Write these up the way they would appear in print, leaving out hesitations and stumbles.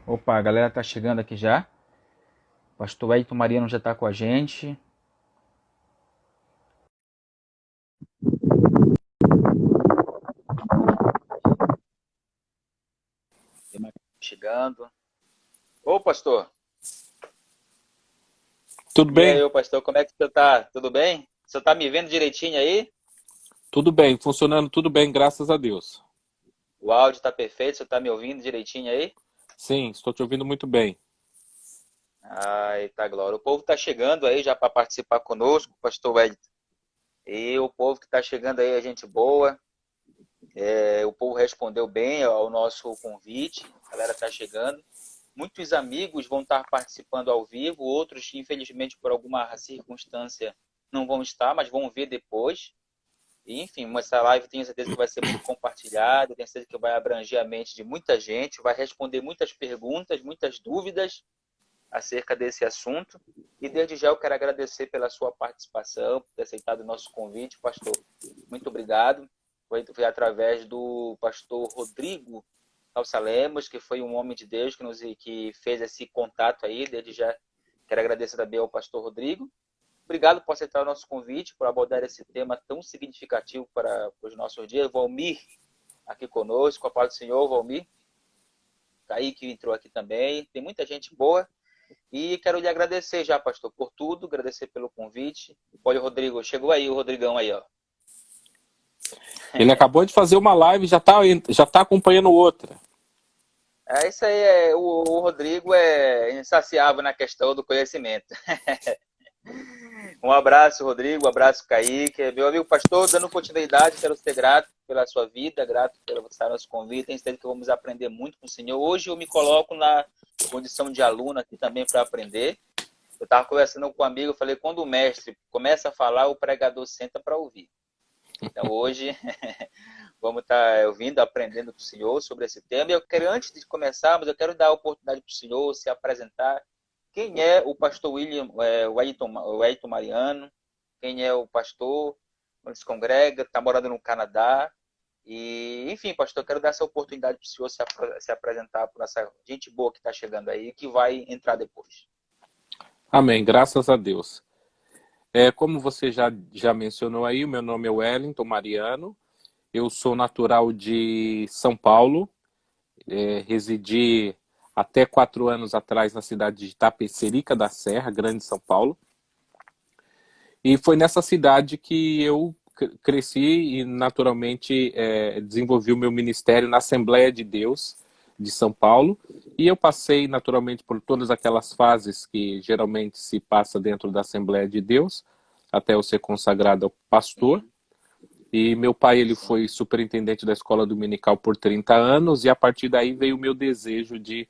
Opa, a galera tá chegando aqui já. Pastor Edson Mariano já tá com a gente. Tem mais chegando. Ô, pastor. Tudo E bem? aí, ô, pastor, como é que você tá? Tudo bem? Você tá me vendo direitinho aí? Tudo bem, funcionando tudo bem, graças a Deus. O áudio tá perfeito? Você tá me ouvindo direitinho aí? Sim, estou te ouvindo muito bem. Ai, tá glória. O povo tá chegando aí já para participar conosco, pastor Edson. E o povo que tá chegando aí é gente boa. O povo respondeu bem ao nosso convite. A galera tá chegando. Muitos amigos vão estar participando ao vivo, outros, infelizmente, por alguma circunstância, não vão estar, mas vão ver depois. E, enfim, essa live tenho certeza que vai ser muito compartilhada, tenho certeza que vai abranger a mente de muita gente, vai responder muitas perguntas, muitas dúvidas acerca desse assunto. E desde já eu quero agradecer pela sua participação, por ter aceitado o nosso convite, pastor. Muito obrigado. Foi através do pastor Rodrigo Calça Lemos, que foi um homem de Deus que fez esse contato aí. Desde já quero agradecer também ao pastor Rodrigo. Obrigado por aceitar o nosso convite, por abordar esse tema tão significativo para os nossos dias. Valmir, aqui conosco, a paz do Senhor, Valmir. Kaique entrou aqui também. Tem muita gente boa. E quero lhe agradecer já, pastor, por tudo, agradecer pelo convite. Olha o Rodrigo, chegou aí o Rodrigão aí, ó. Ele acabou de fazer uma live e já tá acompanhando outra. É isso aí, o Rodrigo é insaciável na questão do conhecimento. Um abraço, Rodrigo, um abraço, Kaique. Meu amigo pastor, dando continuidade, quero ser grato pela sua vida, grato pelo estar nosso convite. Tenho certeza que vamos aprender muito com o Senhor. Hoje eu me coloco na condição de aluno aqui também para aprender. Eu estava conversando com um amigo, eu falei, quando o mestre começa a falar, o pregador senta para ouvir. Então hoje vamos estar ouvindo, aprendendo com o senhor sobre esse tema. E eu quero, antes de começarmos, eu quero dar a oportunidade para o senhor se apresentar. Quem é o pastor William, o Elton Mariano? Quem é o pastor? Onde se congrega? Está morando no Canadá? E, enfim, pastor, eu quero dar essa oportunidade para o senhor se apresentar para essa gente boa que está chegando aí, que vai entrar depois. Amém, graças a Deus. Como você já mencionou aí, o meu nome é Wellington Mariano. Eu sou natural de São Paulo. Residi até 4 anos atrás na cidade de Itapecerica da Serra, Grande São Paulo. E foi nessa cidade que eu cresci e naturalmente desenvolvi o meu ministério na Assembleia de Deus de São Paulo. E eu passei naturalmente por todas aquelas fases que geralmente se passa dentro da Assembleia de Deus, até eu ser consagrado ao pastor. Sim, E meu pai, ele sim. foi superintendente da escola dominical por 30 anos, e a partir daí veio o meu desejo de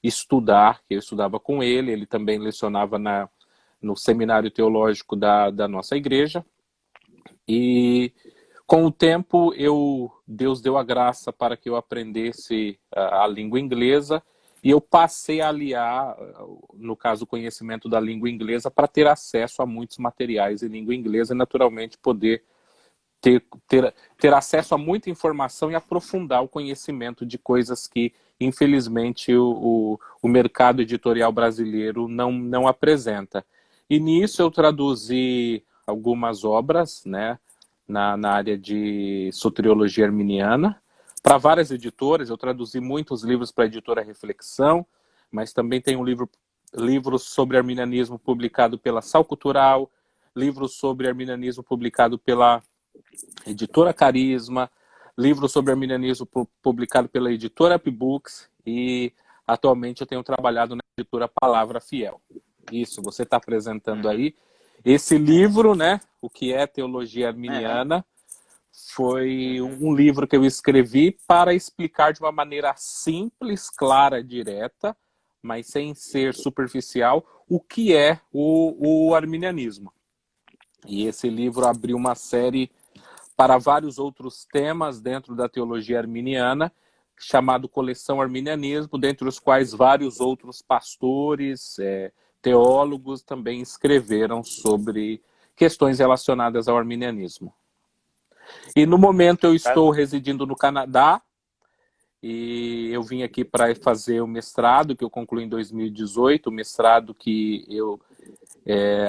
estudar, que eu estudava com ele, ele também lecionava no seminário teológico da nossa igreja, e com o tempo Deus deu a graça para que eu aprendesse a língua inglesa, e eu passei a aliar, no caso, o conhecimento da língua inglesa para ter acesso a muitos materiais em língua inglesa e naturalmente poder ter, ter acesso a muita informação e aprofundar o conhecimento de coisas que, infelizmente, o mercado editorial brasileiro não apresenta. E nisso eu traduzi algumas obras, né, na área de soteriologia arminiana, para várias editoras. Eu traduzi muitos livros para a editora Reflexão, mas também tem livros sobre arminianismo publicado pela Sal Cultural, livros sobre arminianismo publicado pela editora Carisma, livro sobre arminianismo publicado pela editora Upbooks, e atualmente eu tenho trabalhado na editora Palavra Fiel. Isso, você está apresentando Uhum. aí. Esse livro, né, o que é teologia Uhum. arminiana, foi Uhum. um livro que eu escrevi para explicar de uma maneira simples, clara, direta, mas sem ser superficial, o que é o arminianismo. E esse livro abriu uma série para vários outros temas dentro da teologia arminiana, chamado Coleção Arminianismo, dentre os quais vários outros pastores, teólogos também escreveram sobre questões relacionadas ao arminianismo. E no momento eu Tá? estou residindo no Canadá, e eu vim aqui para fazer o mestrado, que eu concluí em 2018, o mestrado que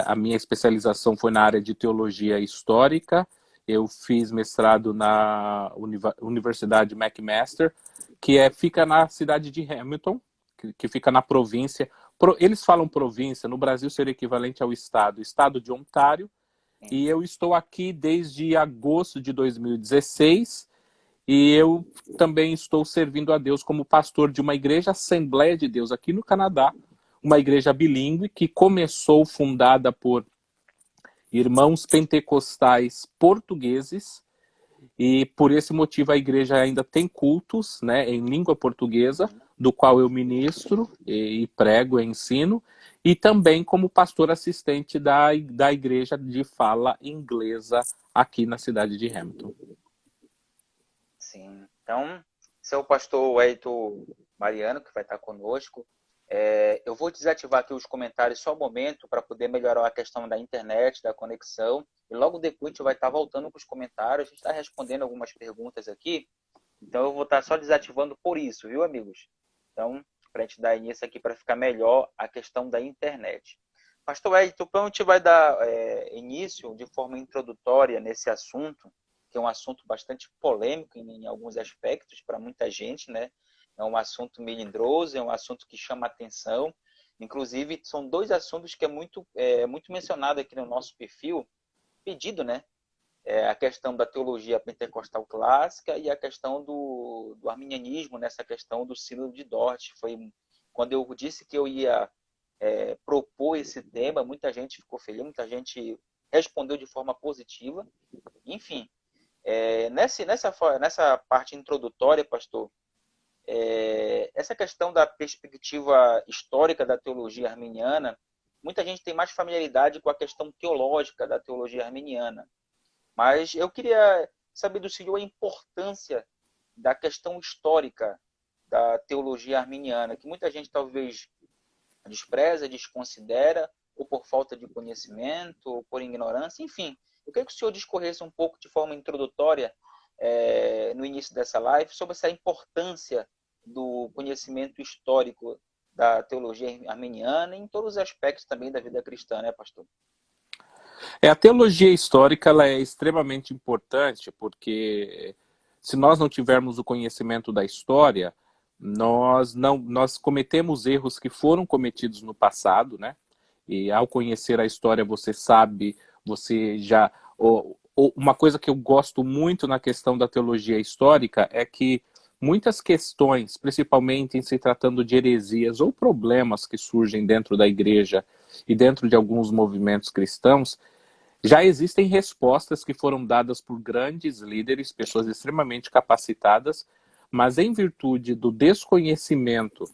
a minha especialização foi na área de teologia histórica. Eu fiz mestrado na Universidade McMaster, que fica na cidade de Hamilton, que fica na província. Eles falam província, no Brasil seria equivalente ao estado de Ontário, e eu estou aqui desde agosto de 2016, e eu também estou servindo a Deus como pastor de uma igreja Assembleia de Deus aqui no Canadá, uma igreja bilíngue que começou fundada por irmãos pentecostais portugueses, e por esse motivo a igreja ainda tem cultos, né, em língua portuguesa, do qual eu ministro e prego e ensino, e também como pastor assistente da igreja de fala inglesa aqui na cidade de Hamilton. Sim. Então, esse é o pastor Wellington Mariano, que vai estar conosco. Eu vou desativar aqui os comentários só um momento para poder melhorar a questão da internet, da conexão. E logo depois a gente vai estar voltando com os comentários. A gente está respondendo algumas perguntas aqui. Então eu vou estar só desativando por isso, viu, amigos? Então, para a gente dar início aqui para ficar melhor a questão da internet. Pastor Wellington, então a gente vai dar início de forma introdutória nesse assunto, que é um assunto bastante polêmico em alguns aspectos para muita gente, né? É um assunto melindroso, é um assunto que chama atenção. Inclusive, são dois assuntos que muito mencionado aqui no nosso perfil, pedido, né? A questão da teologia pentecostal clássica e a questão do arminianismo, nessa questão do Sínodo de Dort. Foi quando eu disse que eu ia propor esse tema, muita gente ficou feliz, muita gente respondeu de forma positiva. Enfim, nessa parte introdutória, pastor, essa questão da perspectiva histórica da teologia arminiana, muita gente tem mais familiaridade com a questão teológica da teologia arminiana. Mas eu queria saber do senhor a importância da questão histórica da teologia arminiana, que muita gente talvez despreza, desconsidera, ou por falta de conhecimento, ou por ignorância, enfim. Eu queria que o senhor discorresse um pouco de forma introdutória no início dessa live sobre essa importância do conhecimento histórico da teologia arminiana em todos os aspectos também da vida cristã, né, pastor? A teologia histórica ela é extremamente importante, porque se nós não tivermos o conhecimento da história, nós cometemos erros que foram cometidos no passado, né? E ao conhecer a história, você sabe, você já... Uma coisa que eu gosto muito na questão da teologia histórica é que muitas questões, principalmente em se tratando de heresias ou problemas que surgem dentro da igreja e dentro de alguns movimentos cristãos, já existem respostas que foram dadas por grandes líderes, pessoas extremamente capacitadas, mas em virtude do desconhecimento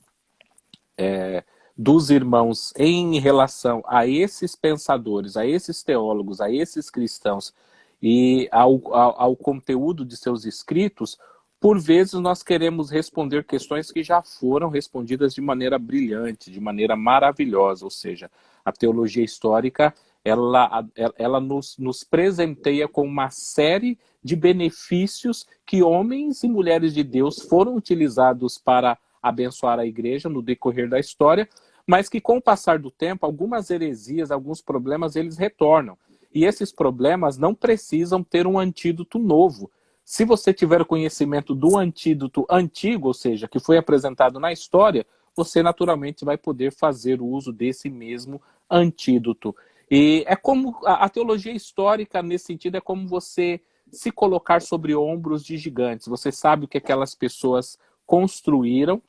dos irmãos em relação a esses pensadores, a esses teólogos, a esses cristãos e ao conteúdo de seus escritos, por vezes nós queremos responder questões que já foram respondidas de maneira brilhante, de maneira maravilhosa, ou seja, a teologia histórica ela nos presenteia com uma série de benefícios que homens e mulheres de Deus foram utilizados para abençoar a igreja no decorrer da história, mas que com o passar do tempo, algumas heresias, alguns problemas, eles retornam. E esses problemas não precisam ter um antídoto novo. Se você tiver o conhecimento do antídoto antigo, ou seja, que foi apresentado na história, você naturalmente vai poder fazer o uso desse mesmo antídoto. E é como a teologia histórica, nesse sentido, é como você se colocar sobre ombros de gigantes. Você sabe o que aquelas pessoas construíram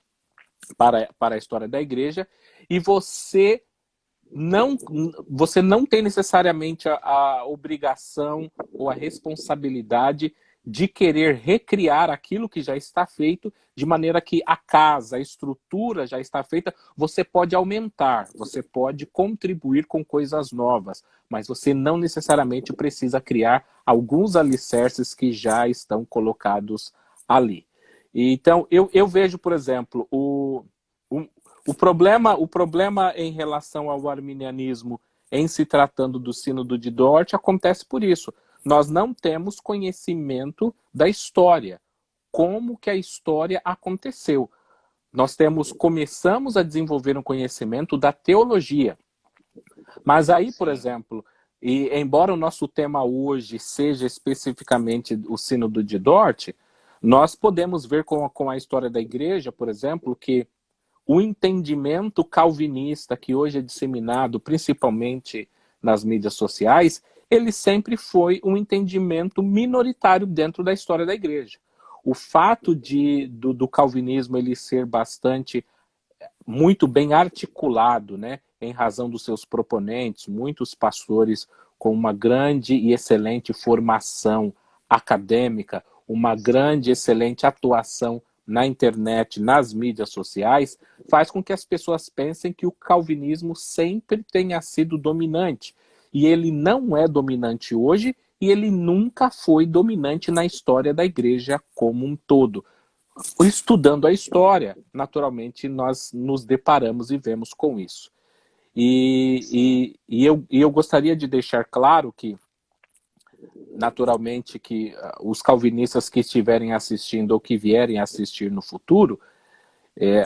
para a história da igreja, e você não tem necessariamente a obrigação ou a responsabilidade de querer recriar aquilo que já está feito, de maneira que a casa, a estrutura já está feita. Você pode aumentar, você pode contribuir com coisas novas, mas você não necessariamente precisa criar alguns alicerces que já estão colocados ali. Então, eu vejo, por exemplo, o problema em relação ao arminianismo em se tratando do Sínodo de Dort acontece por isso. Nós não temos conhecimento da história. como que a história aconteceu. Nós começamos a desenvolver um conhecimento da teologia. Mas aí, por exemplo, e embora o nosso tema hoje seja especificamente o Sínodo de Dort, nós podemos ver com a história da igreja, por exemplo, que o entendimento calvinista que hoje é disseminado principalmente nas mídias sociais, ele sempre foi um entendimento minoritário dentro da história da igreja. O fato do calvinismo ele ser muito bem articulado, né, em razão dos seus proponentes, muitos pastores com uma grande e excelente formação acadêmica, uma grande e excelente atuação na internet, nas mídias sociais, faz com que as pessoas pensem que o calvinismo sempre tenha sido dominante. E ele não é dominante hoje e ele nunca foi dominante na história da igreja como um todo. Estudando a história, naturalmente, nós nos deparamos e vemos com isso. Eu gostaria de deixar claro que, naturalmente, que os calvinistas que estiverem assistindo ou que vierem assistir no futuro,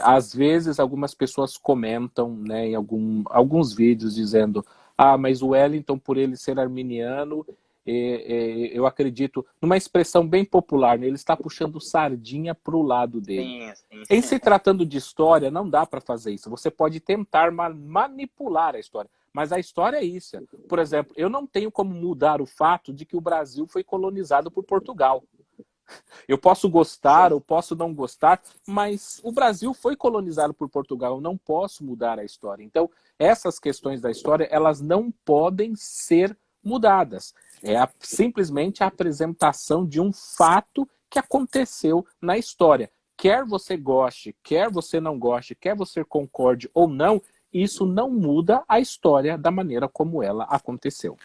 às vezes algumas pessoas comentam, né, em alguns vídeos dizendo: ah, mas o Wellington, por ele ser arminiano, eu acredito, numa expressão bem popular, né, ele está puxando sardinha para o lado dele. Sim. Em se tratando de história, não dá para fazer isso. Você pode tentar manipular a história, mas a história é isso. Por exemplo, eu não tenho como mudar o fato de que o Brasil foi colonizado por Portugal. Eu posso gostar ou posso não gostar, mas o Brasil foi colonizado por Portugal, eu não posso mudar a história. Então, essas questões da história, elas não podem ser mudadas. É simplesmente a apresentação de um fato que aconteceu na história. Quer você goste, quer você não goste, quer você concorde ou não, isso não muda a história da maneira como ela aconteceu.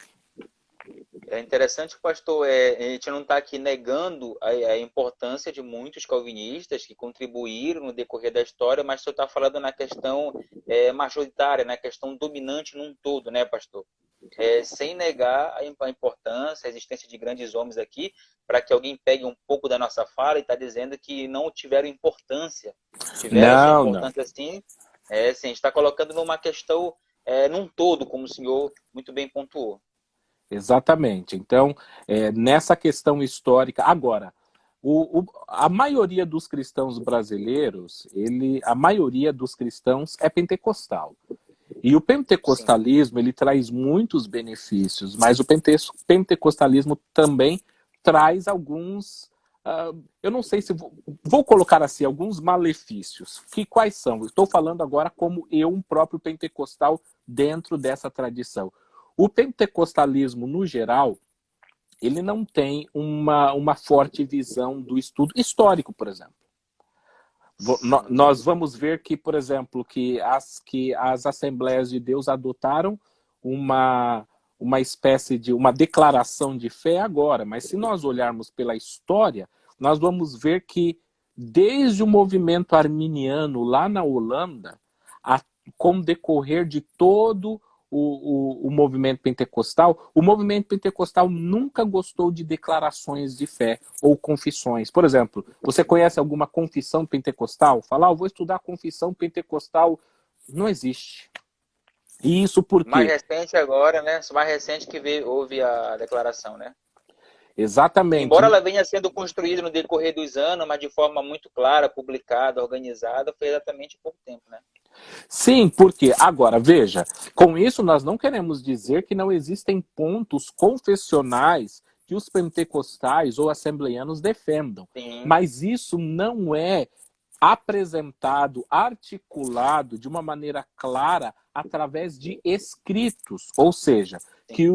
É interessante, pastor, a gente não está aqui negando a importância de muitos calvinistas que contribuíram no decorrer da história, mas o senhor está falando na questão majoritária, na questão dominante num todo, né, pastor? Sem negar a importância, a existência de grandes homens aqui, para que alguém pegue um pouco da nossa fala e está dizendo que não tiveram importância. Tiveram sua importância, sim. Sim, a gente está colocando numa questão num todo, como o senhor muito bem pontuou. Exatamente. Então, nessa questão histórica, agora, a maioria dos cristãos brasileiros, a maioria dos cristãos é pentecostal. E o pentecostalismo, ele traz muitos benefícios, mas o pentecostalismo também traz alguns, eu não sei se vou colocar assim, alguns malefícios. Quais são? Estou falando agora como um próprio pentecostal dentro dessa tradição. O pentecostalismo, no geral, ele não tem uma forte visão do estudo histórico, por exemplo. Nós vamos ver que, por exemplo, que as Assembleias de Deus adotaram uma espécie de uma declaração de fé agora, mas se nós olharmos pela história, nós vamos ver que desde o movimento arminiano lá na Holanda, com o decorrer de todo o movimento pentecostal nunca gostou de declarações de fé ou confissões. Por exemplo, você conhece alguma confissão pentecostal? Falar, eu vou estudar a confissão pentecostal. Não existe. E isso por quê? Mais recente agora, né? Mais recente que houve a declaração, né? Exatamente. Embora ela venha sendo construída no decorrer dos anos, mas de forma muito clara, publicada, organizada, foi exatamente há pouco tempo, né? Sim, porque, agora, veja, com isso nós não queremos dizer que não existem pontos confessionais que os pentecostais ou assembleianos defendam. Sim. Mas isso não é apresentado, articulado de uma maneira clara através de escritos, ou seja, que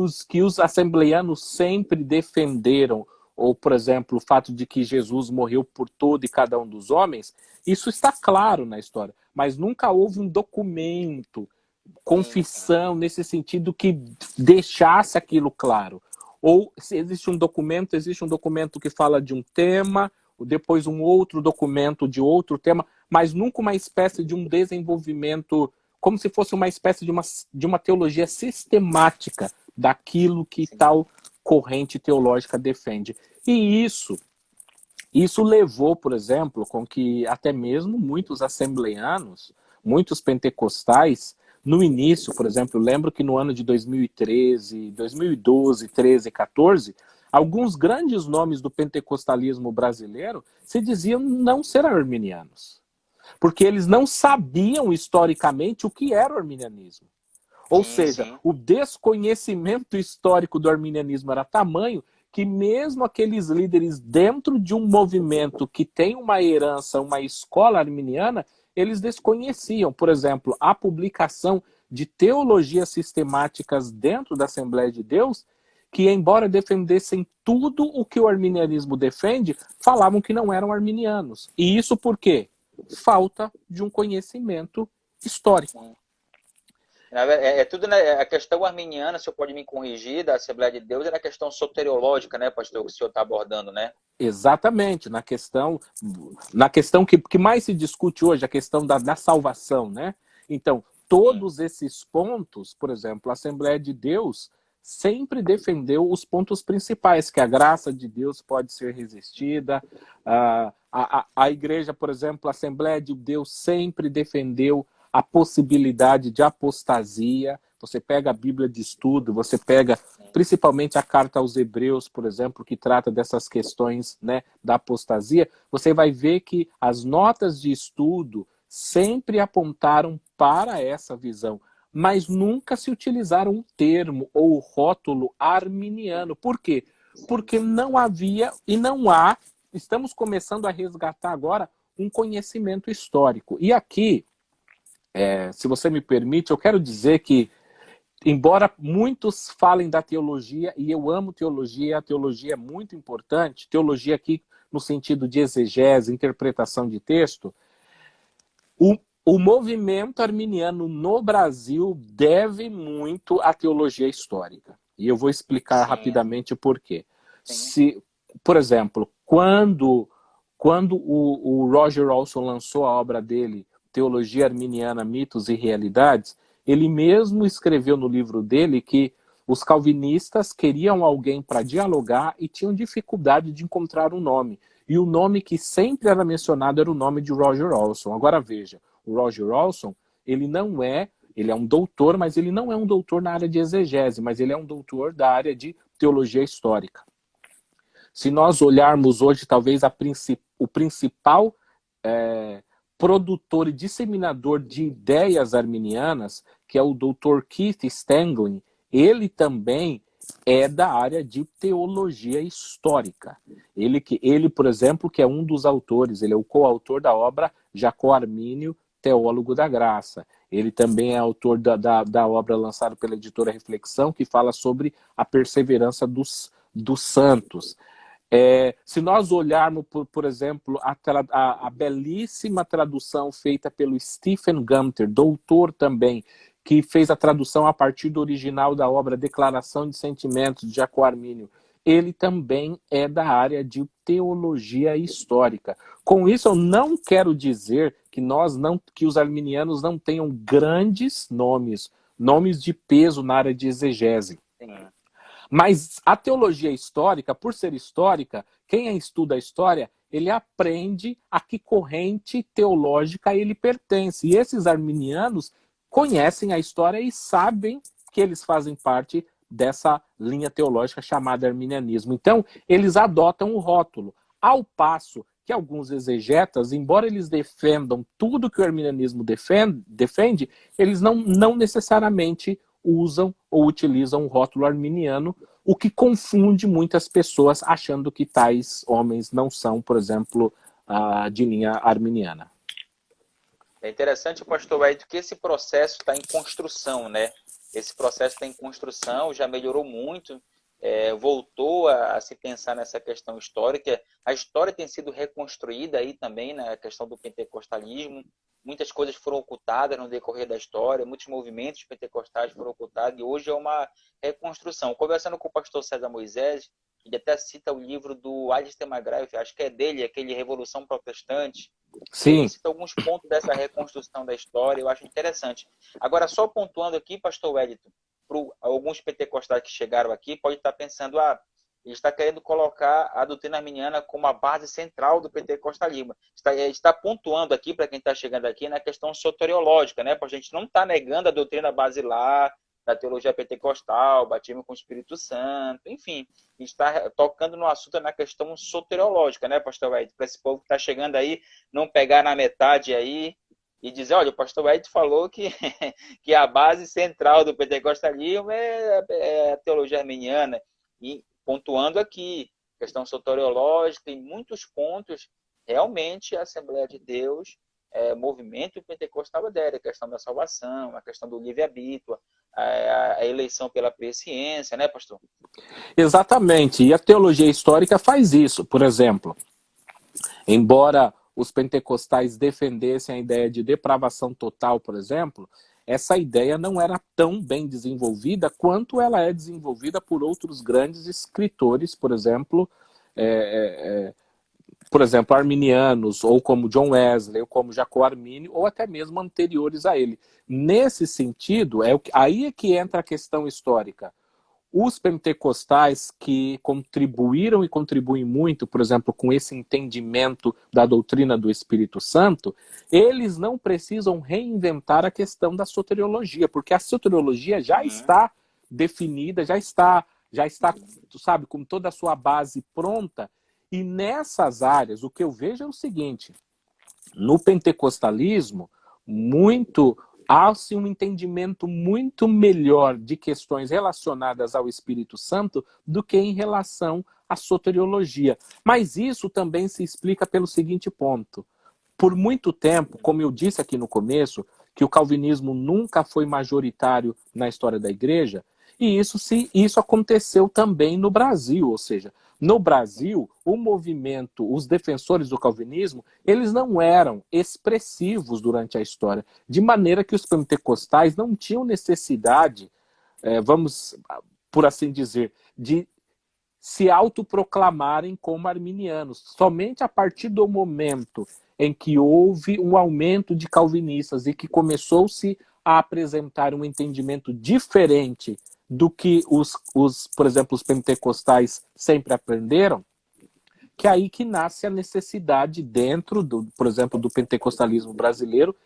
os assembleianos sempre defenderam, ou, por exemplo, o fato de que Jesus morreu por todo e cada um dos homens, isso está claro na história, mas nunca houve um documento, confissão, nesse sentido, que deixasse aquilo claro. Ou se existe um documento que fala de um tema, depois um outro documento de outro tema, mas nunca uma espécie de um desenvolvimento, como se fosse uma espécie de uma teologia sistemática daquilo que tal corrente teológica defende. E isso Isso levou, por exemplo, com que até mesmo muitos assembleanos, muitos pentecostais, no início, por exemplo, eu lembro que no ano de 2013, 2012, 13, 14, alguns grandes nomes do pentecostalismo brasileiro se diziam não ser arminianos, porque eles não sabiam historicamente o que era o arminianismo. Ou Sim, seja, sim. o desconhecimento histórico do arminianismo era tamanho que mesmo aqueles líderes dentro de um movimento que tem uma herança, uma escola arminiana, eles desconheciam, por exemplo, a publicação de teologias sistemáticas dentro da Assembleia de Deus, que embora defendessem tudo o que o arminianismo defende, falavam que não eram arminianos. E isso por quê? Falta de um conhecimento histórico. Sim. É tudo, né, a questão arminiana, o senhor pode me corrigir, da Assembleia de Deus, é na questão soteriológica, né, pastor, que o senhor está abordando, né? Exatamente, na questão que mais se discute hoje, a questão da salvação, né? Então, Sim, todos esses pontos, por exemplo, a Assembleia de Deus sempre defendeu os pontos principais, que a graça de Deus pode ser resistida, a igreja, por exemplo, a Assembleia de Deus sempre defendeu a possibilidade de apostasia. Você pega a Bíblia de estudo, você pega sim. principalmente a carta aos Hebreus, por exemplo, que trata dessas questões, né, da apostasia, você vai ver que as notas de estudo sempre apontaram para essa visão, mas nunca se utilizaram um termo ou rótulo arminiano. Por quê? Sim, Porque não havia e não há, estamos começando a resgatar agora um conhecimento histórico. E aqui, se você me permite, eu quero dizer que embora muitos falem da teologia, e eu amo teologia, a teologia é muito importante, teologia aqui no sentido de exegese, interpretação de texto, o, o movimento arminiano no Brasil deve muito à teologia histórica. E eu vou explicar sim, rapidamente o porquê. sim. Se, por exemplo, quando o Roger Olson lançou a obra dele, Teologia Arminiana, Mitos e Realidades, ele mesmo escreveu no livro dele que os calvinistas queriam alguém para dialogar e tinham dificuldade de encontrar um nome. E o nome que sempre era mencionado era o nome de Roger Olson. Agora veja, o Roger Olson, ele é um doutor, mas ele não é um doutor na área de exegese, mas ele é um doutor da área de teologia histórica. Se nós olharmos hoje, talvez o principal é, produtor e disseminador de ideias arminianas, que é o Dr. Keith Stanley, ele também é da área de teologia histórica. Ele, por exemplo, que é um dos autores, ele é o coautor da obra Jacó Armínio, Teólogo da Graça. Ele também é autor da obra lançada pela editora Reflexão, que fala sobre a perseverança dos santos. Se nós olharmos, por exemplo, a belíssima tradução feita pelo Stephen Gumter, doutor também, que fez a tradução a partir do original da obra Declaração de Sentimentos de Jacó Armínio, ele também é da área de teologia histórica. Com isso, eu não quero dizer que os arminianos não tenham grandes nomes de peso na área de exegese. Sim. Mas a teologia histórica, por ser histórica, quem estuda a história, ele aprende a que corrente teológica ele pertence. E esses arminianos conhecem a história e sabem que eles fazem parte dessa linha teológica chamada arminianismo. Então, eles adotam o rótulo. Ao passo que alguns exegetas, embora eles defendam tudo que o arminianismo defende, eles não necessariamente usam ou utilizam o rótulo arminiano, o que confunde muitas pessoas achando que tais homens não são, por exemplo, de linha arminiana. É interessante, pastor Edson, que esse processo está em construção, né? Esse processo está em construção, já melhorou muito, voltou a se pensar nessa questão histórica. A história tem sido reconstruída aí também, né? A questão do pentecostalismo. Muitas coisas foram ocultadas no decorrer da história, muitos movimentos pentecostais foram ocultados, e hoje é uma reconstrução. Conversando com o pastor César Moisés, ele até cita o livro do Alistair McGrath, acho que é dele, aquele Revolução Protestante, e ele Sim. cita alguns pontos dessa reconstrução da história, eu acho interessante. Agora, só pontuando aqui, pastor Wellington, para alguns pentecostais que chegaram aqui, pode estar pensando, ele está querendo colocar a doutrina arminiana como a base central do pentecostalismo. Está pontuando aqui, para quem está chegando aqui, na questão soteriológica, né? Porque a gente não está negando a doutrina basilar da teologia pentecostal, batismo com o Espírito Santo, enfim, está tocando no assunto na questão soteriológica, né, pastor Ed? Para esse povo que está chegando aí, não pegar na metade aí e dizer, olha, o pastor Ed falou que, que a base central do pentecostalismo é a teologia arminiana, e pontuando aqui, questão soteriológica, em muitos pontos, realmente a Assembleia de Deus, movimento pentecostal adere, a questão da salvação, a questão do livre-arbítrio, a eleição pela presciência, né, pastor? Exatamente, e a teologia histórica faz isso. Por exemplo, embora os pentecostais defendessem a ideia de depravação total, por exemplo, essa ideia não era tão bem desenvolvida quanto ela é desenvolvida por outros grandes escritores, por exemplo, arminianos, ou como John Wesley, ou como Jacó Arminio, ou até mesmo anteriores a ele. Nesse sentido, aí é que entra a questão histórica. Os pentecostais que contribuíram e contribuem muito, por exemplo, com esse entendimento da doutrina do Espírito Santo, eles não precisam reinventar a questão da soteriologia, porque a soteriologia já está definida, já está, sabe, com toda a sua base pronta. E nessas áreas, o que eu vejo é o seguinte: no pentecostalismo, há-se um entendimento muito melhor de questões relacionadas ao Espírito Santo do que em relação à soteriologia. Mas isso também se explica pelo seguinte ponto. Por muito tempo, como eu disse aqui no começo, que o calvinismo nunca foi majoritário na história da igreja, e isso aconteceu também no Brasil, ou seja, no Brasil, o movimento, os defensores do calvinismo, eles não eram expressivos durante a história, de maneira que os pentecostais não tinham necessidade, vamos por assim dizer, de se autoproclamarem como arminianos. Somente a partir do momento em que houve um aumento de calvinistas e que começou-se a apresentar um entendimento diferente do que por exemplo, os pentecostais sempre aprenderam, que é aí que nasce a necessidade dentro, por exemplo, do pentecostalismo brasileiro,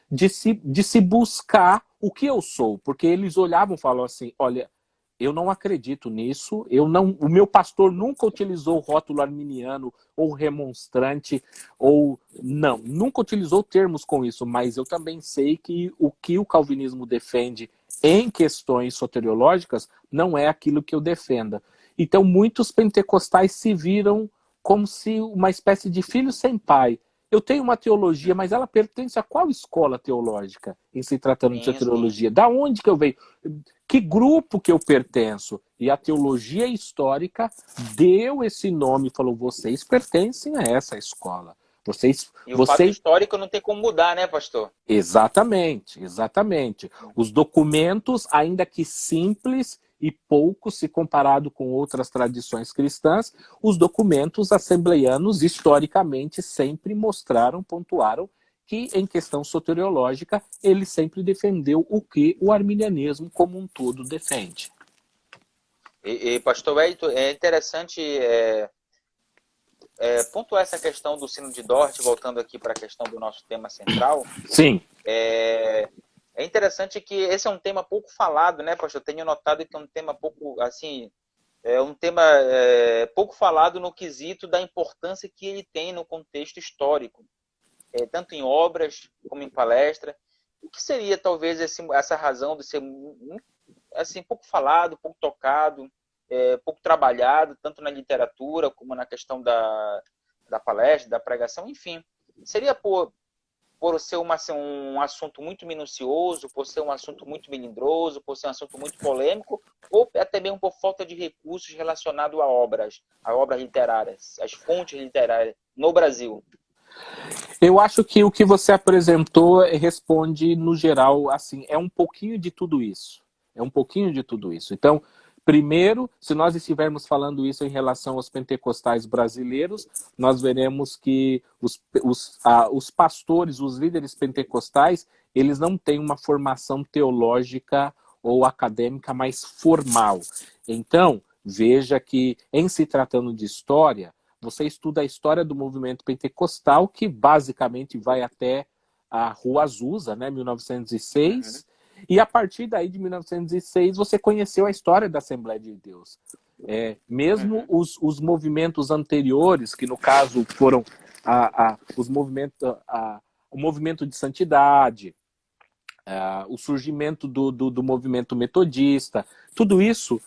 de se buscar o que eu sou. Porque eles olhavam e falavam assim, olha, eu não acredito nisso, o meu pastor nunca utilizou o rótulo arminiano ou remonstrante, nunca utilizou termos com isso, mas eu também sei que o calvinismo defende em questões soteriológicas não é aquilo que eu defenda. Então muitos pentecostais se viram como se uma espécie de filho sem pai. Eu tenho uma teologia, mas ela pertence a qual escola teológica em se tratando de soteriologia? Da onde que eu venho? Que grupo que eu pertenço? E a teologia histórica deu esse nome e falou, vocês pertencem a essa escola. O fato histórico não tem como mudar, né, pastor? Exatamente, exatamente. Os documentos, ainda que simples e poucos se comparado com outras tradições cristãs, os documentos assembleianos historicamente sempre mostraram, pontuaram, que em questão soteriológica ele sempre defendeu o que o arminianismo como um todo defende. Pastor Edito, é interessante pontuar essa questão do sino de Dort, voltando aqui para a questão do nosso tema central. Sim. É interessante que esse é um tema pouco falado, né, pastor? Eu tenho notado que é um tema pouco, assim, pouco falado no quesito da importância que ele tem no contexto histórico, tanto em obras como em palestra. O que seria, talvez, essa razão de ser assim, pouco falado, pouco tocado, pouco trabalhado, tanto na literatura como na questão da palestra, da pregação, enfim. Seria por ser um assunto muito minucioso, por ser um assunto muito melindroso, por ser um assunto muito polêmico, ou até mesmo por falta de recursos relacionados a obras literárias, as fontes literárias no Brasil? Eu acho que o que você apresentou responde, no geral, assim, é um pouquinho de tudo isso. É um pouquinho de tudo isso. Então, primeiro, se nós estivermos falando isso em relação aos pentecostais brasileiros, nós veremos que os pastores, os líderes pentecostais, eles não têm uma formação teológica ou acadêmica mais formal. Então, Veja que, em se tratando de história, você estuda a história do movimento pentecostal, que basicamente vai até a Rua Azusa, né, 1906, e a partir daí de 1906 você conheceu a história da Assembleia de Deus. Mesmo os movimentos anteriores, que no caso foram o movimento de santidade, o surgimento do movimento metodista, tudo isso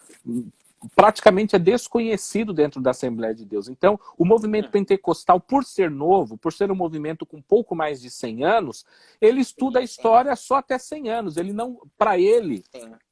praticamente é desconhecido dentro da Assembleia de Deus. Então, o movimento pentecostal, por ser novo, por ser um movimento com pouco mais de 100 anos, ele estuda a história só até 100 anos. Ele não, para ele,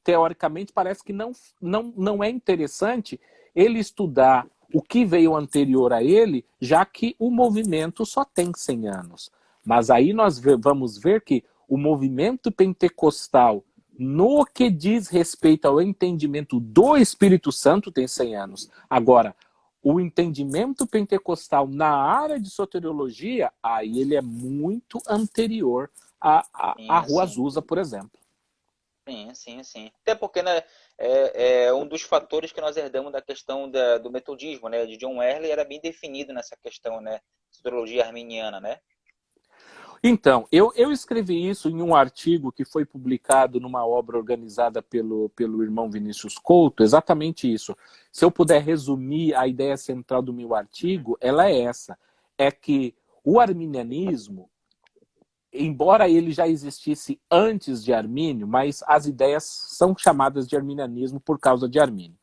teoricamente, parece que não é interessante ele estudar o que veio anterior a ele, já que o movimento só tem 100 anos. Mas aí nós vamos ver que o movimento pentecostal, no que diz respeito ao entendimento do Espírito Santo, tem 100 anos. Agora, o entendimento pentecostal na área de soteriologia, aí ele é muito anterior à Rua Azusa, por exemplo. Sim. Até porque, né, é um dos fatores que nós herdamos da questão do metodismo, né? De John Wesley era bem definido nessa questão, né? Soteriologia arminiana, né? Então, eu escrevi isso em um artigo que foi publicado numa obra organizada pelo irmão Vinícius Couto, exatamente isso. Se eu puder resumir a ideia central do meu artigo, ela é essa, é que o arminianismo, embora ele já existisse antes de Armínio, mas as ideias são chamadas de arminianismo por causa de Armínio.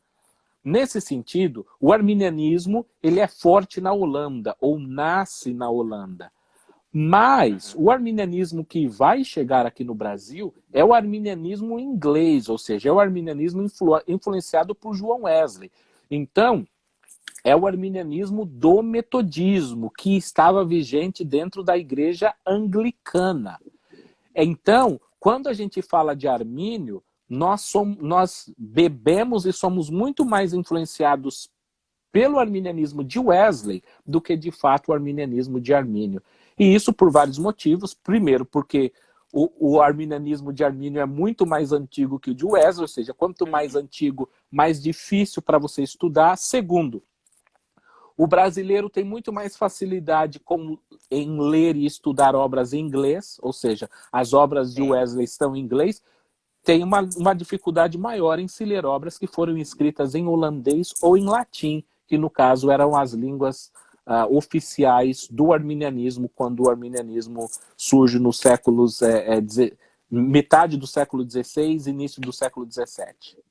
Nesse sentido, o arminianismo ele é forte na Holanda, ou nasce na Holanda. Mas o arminianismo que vai chegar aqui no Brasil é o arminianismo inglês, ou seja, é o arminianismo influenciado por João Wesley. Então, é o arminianismo do metodismo, que estava vigente dentro da igreja anglicana. Então, quando a gente fala de Armínio, nós bebemos e somos muito mais influenciados pelo arminianismo de Wesley do que, de fato, o arminianismo de Armínio. E isso por vários motivos. Primeiro, porque o arminianismo de Armínio é muito mais antigo que o de Wesley, ou seja, quanto mais antigo, mais difícil para você estudar. Segundo, o brasileiro tem muito mais facilidade em ler e estudar obras em inglês, ou seja, as obras de Wesley estão em inglês, tem uma dificuldade maior em se ler obras que foram escritas em holandês ou em latim, que no caso eram as línguas oficiais do arminianismo, quando o arminianismo surge nos séculos, metade do século XVI, início do século XVII.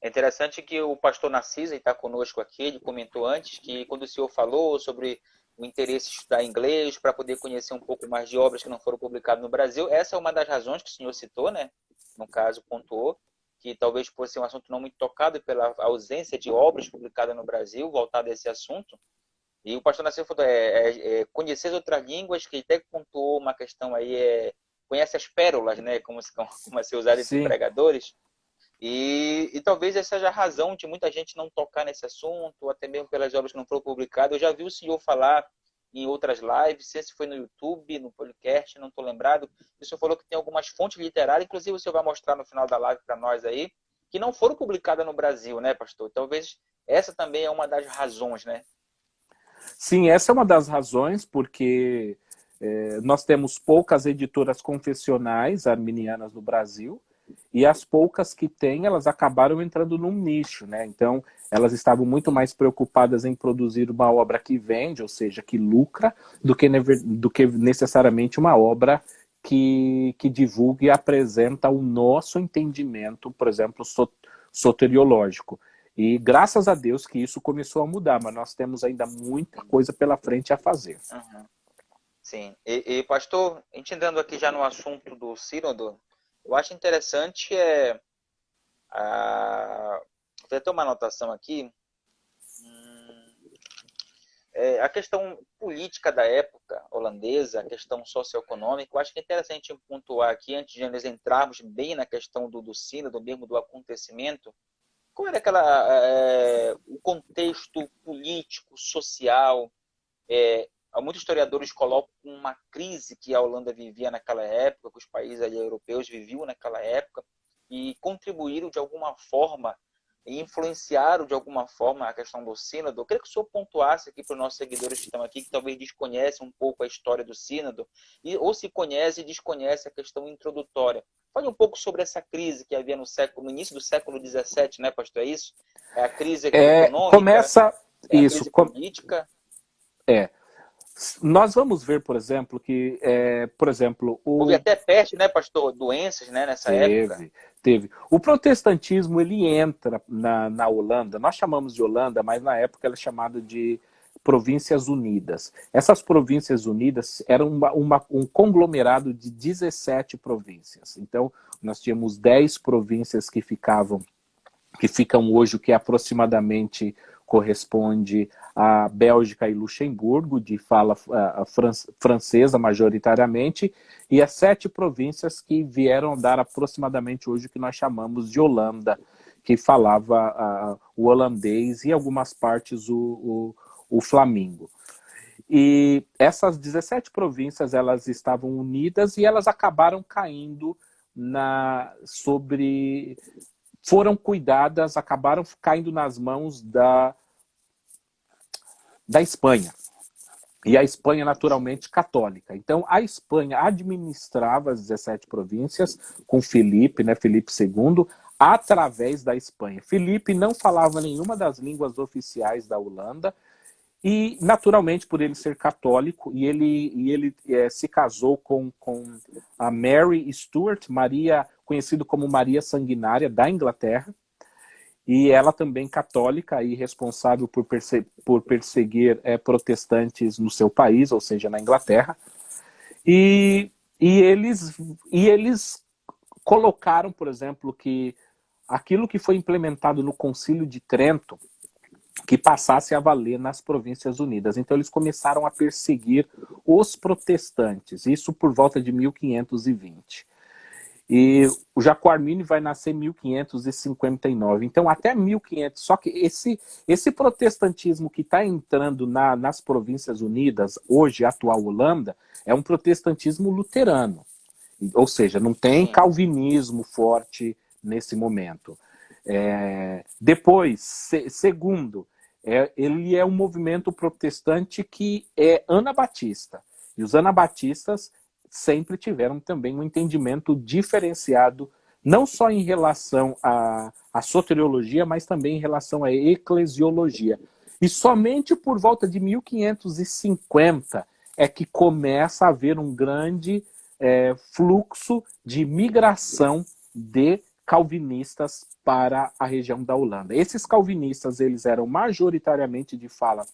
É interessante que o pastor Narciso está conosco aqui, ele comentou antes que quando o senhor falou sobre o interesse em estudar inglês para poder conhecer um pouco mais de obras que não foram publicadas no Brasil, essa é uma das razões que o senhor citou, né? No caso, pontuou, que talvez fosse um assunto não muito tocado pela ausência de obras publicadas no Brasil voltado a esse assunto. E o pastor Narciso falou, conhecer as outras línguas, que até pontuou uma questão aí, conhece as pérolas, né? Como a ser usado entre pregadores. E talvez essa seja a razão de muita gente não tocar nesse assunto, ou até mesmo pelas obras que não foram publicadas. Eu já vi o senhor falar em outras lives, se foi no YouTube, no podcast, não estou lembrado. O senhor falou que tem algumas fontes literárias, inclusive o senhor vai mostrar no final da live para nós aí, que não foram publicadas no Brasil, né, pastor? Talvez essa também é uma das razões, né? Sim, essa é uma das razões, porque nós temos poucas editoras confessionais arminianas no Brasil, e as poucas que tem, elas acabaram entrando num nicho, né? Então, elas estavam muito mais preocupadas em produzir uma obra que vende, ou seja, que lucra, do que necessariamente uma obra que divulga e apresenta o nosso entendimento, por exemplo, soteriológico. E graças a Deus que isso começou a mudar, mas nós temos ainda muita coisa pela frente a fazer. Sim. E pastor, a gente entrando aqui já no assunto do sínodo, eu acho interessante vou até uma anotação aqui, a questão política da época holandesa, a questão socioeconômica. Eu acho que é interessante pontuar aqui, antes de nós entrarmos bem na questão do sínodo, mesmo do acontecimento, qual era o contexto político, social. Muitos historiadores colocam uma crise que a Holanda vivia naquela época, que os países ali europeus viviam naquela época, e contribuíram de alguma forma e influenciaram de alguma forma a questão do sínodo? Eu queria que o senhor pontuasse aqui para os nossos seguidores que estão aqui, que talvez desconhecem um pouco a história do sínodo, ou se conhece e desconhece a questão introdutória. Fale um pouco sobre essa crise que havia no início do século XVII, né, pastor? É isso? É a crise econômica, Começa é a isso. crise política. É. Nós vamos ver, por exemplo, que, por exemplo, Houve até peste, né, pastor? Doenças, né, nessa época. Teve. O protestantismo, ele entra na Holanda, nós chamamos de Holanda, mas na época ela é chamada de Províncias Unidas. Essas Províncias Unidas eram um conglomerado de 17 províncias. Então, nós tínhamos 10 províncias que ficam hoje, o que aproximadamente corresponde à Bélgica e Luxemburgo, de fala francesa majoritariamente, e as 7 províncias que vieram dar aproximadamente hoje o que nós chamamos de Holanda, que falava o holandês e em algumas partes o flamingo. E essas 17 províncias, elas estavam unidas e elas acabaram caindo foram cuidadas, acabaram caindo nas mãos da Espanha. E a Espanha, naturalmente, católica. Então, a Espanha administrava as 17 províncias com Filipe, né, Filipe II, através da Espanha. Filipe não falava nenhuma das línguas oficiais da Holanda e, naturalmente, por ele ser católico, e ele se casou com a Mary Stuart, Maria, conhecido como Maria Sanguinária, da Inglaterra, e ela também católica e responsável por perseguir protestantes no seu país, ou seja, na Inglaterra. E eles colocaram, por exemplo, que aquilo que foi implementado no Concílio de Trento, que passasse a valer nas Províncias Unidas. Então eles começaram a perseguir os protestantes, isso por volta de 1520. E o Jaco Armínio vai nascer em 1559. Então, até 1500. Só que esse protestantismo que está entrando nas Províncias Unidas, hoje, a atual Holanda, é um protestantismo luterano. Ou seja, não tem calvinismo forte nesse momento. Depois, segundo, ele é um movimento protestante que é anabatista. E os anabatistas sempre tiveram também um entendimento diferenciado, não só em relação à soteriologia, mas também em relação à eclesiologia. E somente por volta de 1550 é que começa a haver um grande fluxo de migração de calvinistas para a região da Holanda. Esses calvinistas, eles eram majoritariamente de fala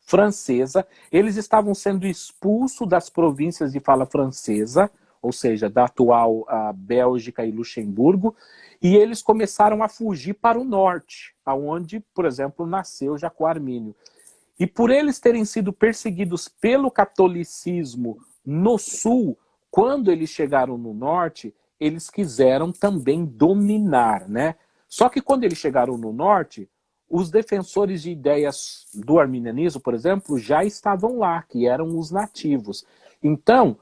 francesa, eles estavam sendo expulsos das províncias de fala francesa, ou seja, da atual Bélgica e Luxemburgo, e eles começaram a fugir para o norte, aonde, por exemplo, nasceu Jaco Armínio. E por eles terem sido perseguidos pelo catolicismo no sul, quando eles chegaram no norte, eles quiseram também dominar, né? Só que quando eles chegaram no norte, os defensores de ideias do arminianismo, por exemplo, já estavam lá, que eram os nativos. Então,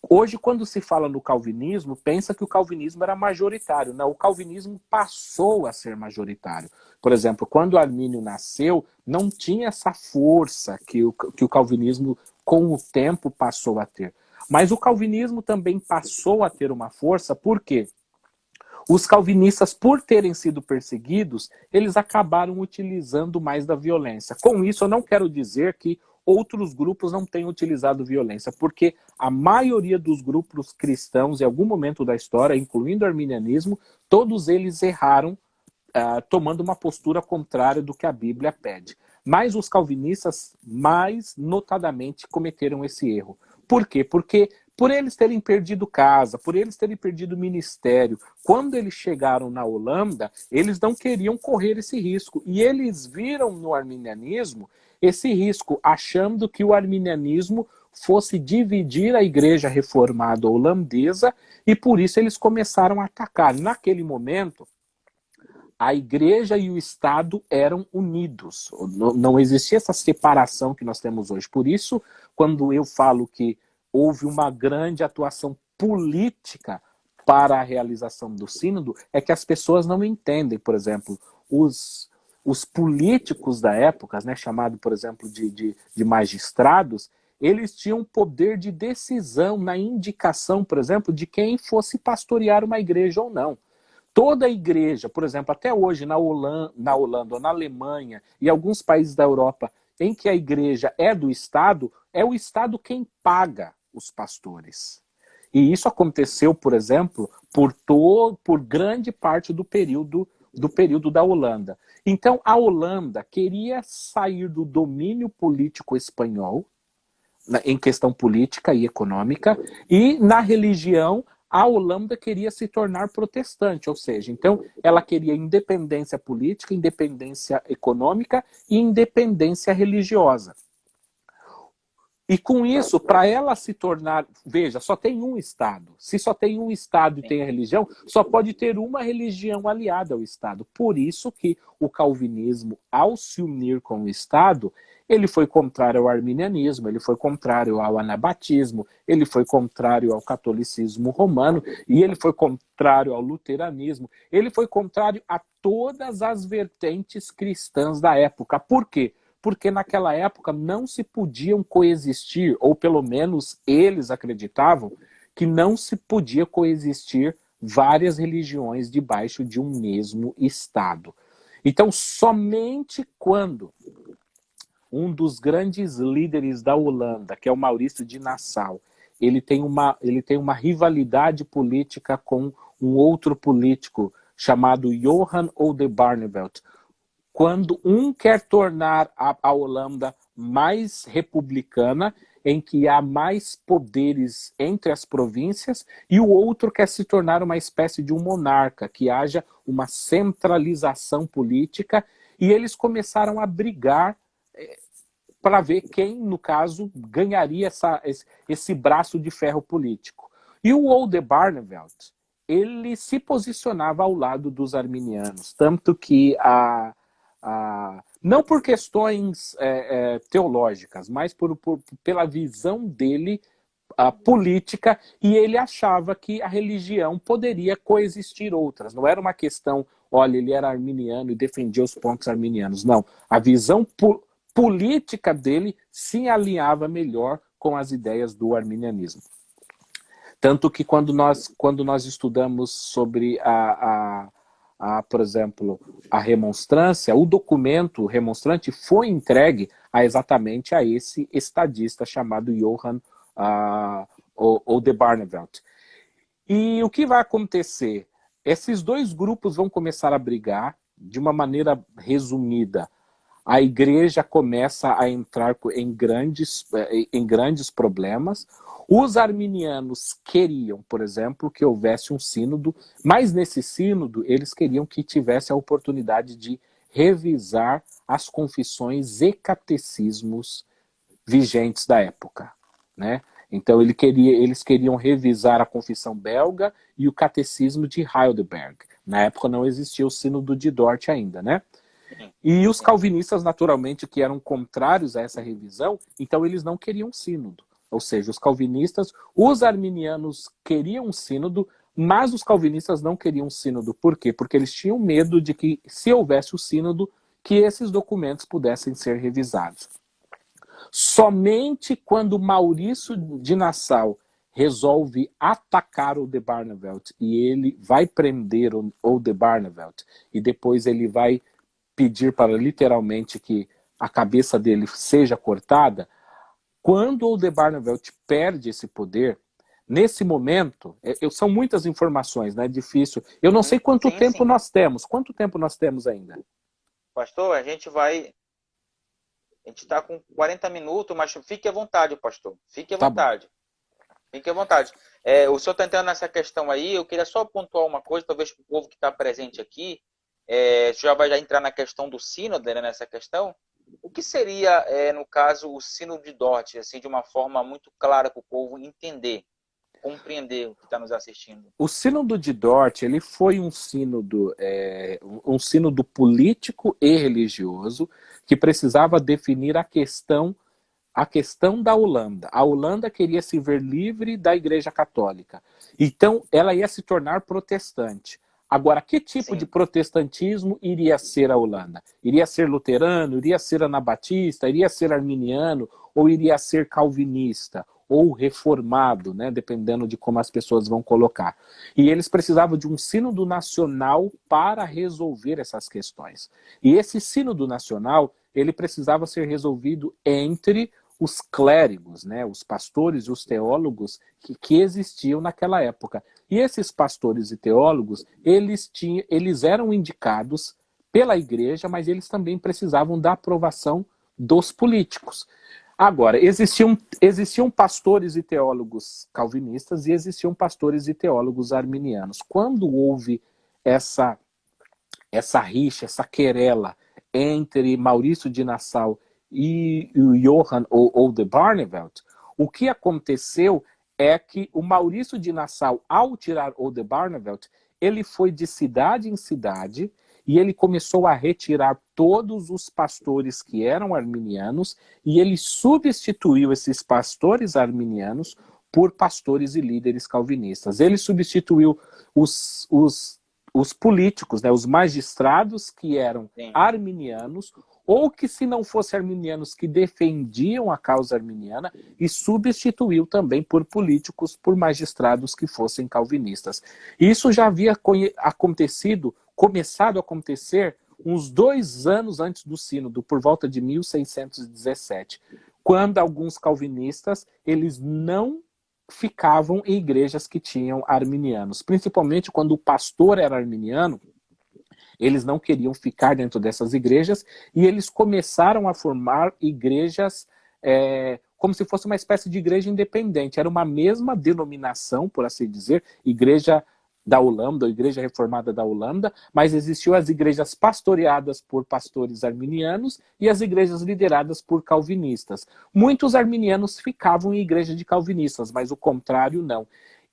hoje, quando se fala no calvinismo, pensa que o calvinismo era majoritário. Não, o calvinismo passou a ser majoritário. Por exemplo, quando Armínio nasceu, não tinha essa força que o calvinismo, com o tempo, passou a ter. Mas o calvinismo também passou a ter uma força, por quê? Os calvinistas, por terem sido perseguidos, eles acabaram utilizando mais da violência. Com isso, eu não quero dizer que outros grupos não tenham utilizado violência, porque a maioria dos grupos cristãos, em algum momento da história, incluindo o arminianismo, todos eles erraram, tomando uma postura contrária do que a Bíblia pede. Mas os calvinistas, mais notadamente, cometeram esse erro. Por quê? Porque por eles terem perdido casa, por eles terem perdido ministério, quando eles chegaram na Holanda, eles não queriam correr esse risco. E eles viram no arminianismo esse risco, achando que o arminianismo fosse dividir a igreja reformada holandesa, e por isso eles começaram a atacar. Naquele momento, a igreja e o Estado eram unidos. Não existia essa separação que nós temos hoje. Por isso, quando eu falo que houve uma grande atuação política para a realização do sínodo, é que as pessoas não entendem. Por exemplo, os políticos da época, né, chamado, por exemplo, de magistrados, eles tinham poder de decisão na indicação, por exemplo, de quem fosse pastorear uma igreja ou não. Toda igreja, por exemplo, até hoje na Holanda ou na Alemanha e alguns países da Europa em que a igreja é do Estado, é o Estado quem paga os pastores. E isso aconteceu, por exemplo, por grande parte do período da Holanda. Então, a Holanda queria sair do domínio político espanhol, em questão política e econômica, e na religião, a Holanda queria se tornar protestante, ou seja, então ela queria independência política, independência econômica e independência religiosa. E com isso, para ela se tornar... Veja, só tem um Estado. Se só tem um Estado e tem a religião, só pode ter uma religião aliada ao Estado. Por isso que o calvinismo, ao se unir com o Estado, ele foi contrário ao arminianismo, ele foi contrário ao anabatismo, ele foi contrário ao catolicismo romano e ele foi contrário ao luteranismo. Ele foi contrário a todas as vertentes cristãs da época. Por quê? Porque naquela época não se podiam coexistir, ou pelo menos eles acreditavam que não se podia coexistir várias religiões debaixo de um mesmo Estado. Então, somente quando um dos grandes líderes da Holanda, que é o Maurício de Nassau, ele tem uma rivalidade política com um outro político chamado Johan Oldenbarnevelt. Quando um quer tornar a Holanda mais republicana, em que há mais poderes entre as províncias, e o outro quer se tornar uma espécie de um monarca, que haja uma centralização política, e eles começaram a brigar para ver quem, no caso, ganharia esse braço de ferro político. E o Oldenbarnevelt, ele se posicionava ao lado dos arminianos, tanto que não por questões teológicas, mas pela visão dele política, e ele achava que a religião poderia coexistir outras. Não era uma questão, olha, ele era arminiano e defendia os pontos arminianos. Não, a visão política dele se alinhava melhor com as ideias do arminianismo. Tanto que quando nós estudamos sobre por exemplo, a remonstrância, o documento remonstrante foi entregue exatamente a esse estadista chamado Johan Oldenbarnevelt. E o que vai acontecer? Esses dois grupos vão começar a brigar de uma maneira resumida. A igreja começa a entrar em grandes problemas. Os arminianos queriam, por exemplo, que houvesse um sínodo, mas nesse sínodo eles queriam que tivesse a oportunidade de revisar as confissões e catecismos vigentes da época, né? Então eles queriam revisar a confissão belga e o catecismo de Heidelberg. Na época não existia o sínodo de Dort ainda, né? E os calvinistas, naturalmente, que eram contrários a essa revisão, então eles não queriam sínodo. Ou seja, os calvinistas, os arminianos queriam um sínodo, mas os calvinistas não queriam um sínodo. Por quê? Porque eles tinham medo de que, se houvesse o sínodo, que esses documentos pudessem ser revisados. Somente quando Maurício de Nassau resolve atacar o Oldenbarnevelt e ele vai prender o Oldenbarnevelt e depois ele vai pedir para literalmente que a cabeça dele seja cortada, quando o Oldenbarnevelt perde esse poder, nesse momento, são muitas informações, né? É difícil. Eu não sei quanto tempo nós temos. Quanto tempo nós temos ainda? Pastor, a gente está com 40 minutos, mas fique à vontade, pastor. Fique à vontade. Bom. Fique à vontade. O senhor está entrando nessa questão aí, eu queria só pontuar uma coisa, talvez para o povo que está presente aqui, o senhor vai já entrar na questão do sínodo, né, nessa questão. O que seria, no caso, o sínodo de Dort, assim, de uma forma muito clara para o povo entender, compreender o que está nos assistindo? O sínodo de Dort, ele foi um sínodo político e religioso que precisava definir a questão da Holanda. A Holanda queria se ver livre da Igreja Católica. Então, ela ia se tornar protestante. Agora, que tipo de sim, protestantismo iria ser a Holanda? Iria ser luterano? Iria ser anabatista? Iria ser arminiano? Ou iria ser calvinista? Ou reformado, né? Dependendo de como as pessoas vão colocar. E eles precisavam de um sínodo nacional para resolver essas questões. E esse sínodo nacional, ele precisava ser resolvido entre os clérigos, né? Os pastores e os teólogos que existiam naquela época. E esses pastores e teólogos, eles eram indicados pela igreja, mas eles também precisavam da aprovação dos políticos. Agora, existiam pastores e teólogos calvinistas e existiam pastores e teólogos arminianos. Quando houve essa, essa rixa, essa querela entre Maurício de Nassau e o Johann Oldenbarnevelt, o que aconteceu é que o Maurício de Nassau, ao tirar Oldenbarnevelt, ele foi de cidade em cidade e ele começou a retirar todos os pastores que eram arminianos e ele substituiu esses pastores arminianos por pastores e líderes calvinistas. Ele substituiu os políticos, né, os magistrados que eram sim. arminianos, ou que, se não fossem arminianos, que defendiam a causa arminiana, e substituiu também por políticos, por magistrados que fossem calvinistas. Isso já havia começado a acontecer uns 2 anos antes do sínodo, por volta de 1617, quando alguns calvinistas, eles não ficavam em igrejas que tinham arminianos, principalmente quando o pastor era arminiano. Eles não queriam ficar dentro dessas igrejas e eles começaram a formar igrejas como se fosse uma espécie de igreja independente. Era uma mesma denominação, por assim dizer, igreja da Holanda, ou igreja reformada da Holanda, mas existiam as igrejas pastoreadas por pastores arminianos e as igrejas lideradas por calvinistas. Muitos arminianos ficavam em igreja de calvinistas, mas o contrário não.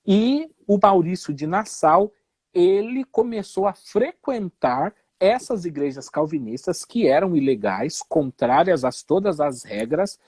E o Maurício de Nassau, ele começou a frequentar essas igrejas calvinistas que eram ilegais, contrárias a todas as regras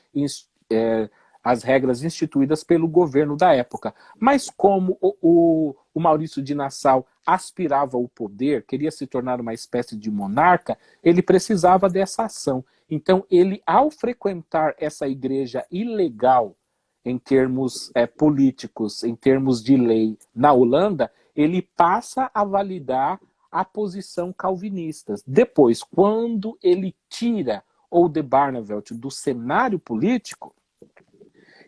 instituídas pelo governo da época. Mas como o Maurício de Nassau aspirava ao poder, queria se tornar uma espécie de monarca, ele precisava dessa ação. Então, ele, ao frequentar essa igreja ilegal, em termos políticos, em termos de lei, na Holanda, ele passa a validar a posição calvinista. Depois, quando ele tira Oldenbarnevelt do cenário político,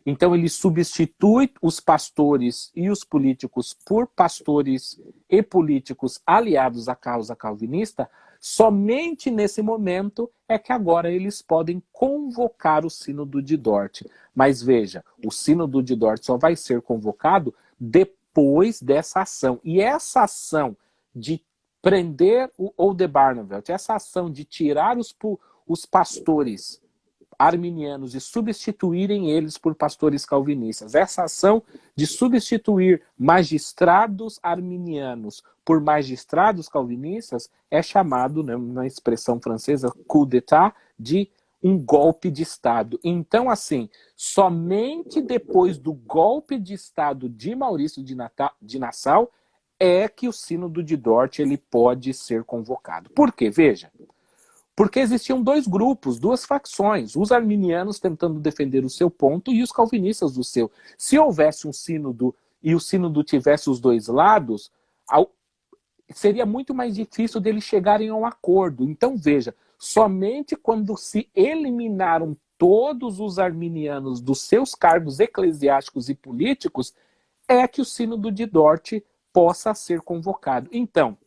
então ele substitui os pastores e os políticos por pastores e políticos aliados à causa calvinista. Somente nesse momento é que agora eles podem convocar o sínodo de Dort. Mas veja, o sínodo de Dort só vai ser convocado depois dessa ação. E essa ação de prender o Oldenbarnevelt, essa ação de tirar os pastores arminianos e substituírem eles por pastores calvinistas. Essa ação de substituir magistrados arminianos por magistrados calvinistas é chamado, né, na expressão francesa, coup d'état, de um golpe de Estado. Então, assim, somente depois do golpe de Estado de Maurício de Nassau é que o sínodo de Dort ele pode ser convocado. Por quê? Veja, porque existiam 2 grupos, 2 facções, os arminianos tentando defender o seu ponto e os calvinistas do seu. Se houvesse um sínodo e o sínodo tivesse os 2 lados, seria muito mais difícil deles chegarem a um acordo. Então, veja, somente quando se eliminaram todos os arminianos dos seus cargos eclesiásticos e políticos, é que o sínodo de Dort possa ser convocado. Então,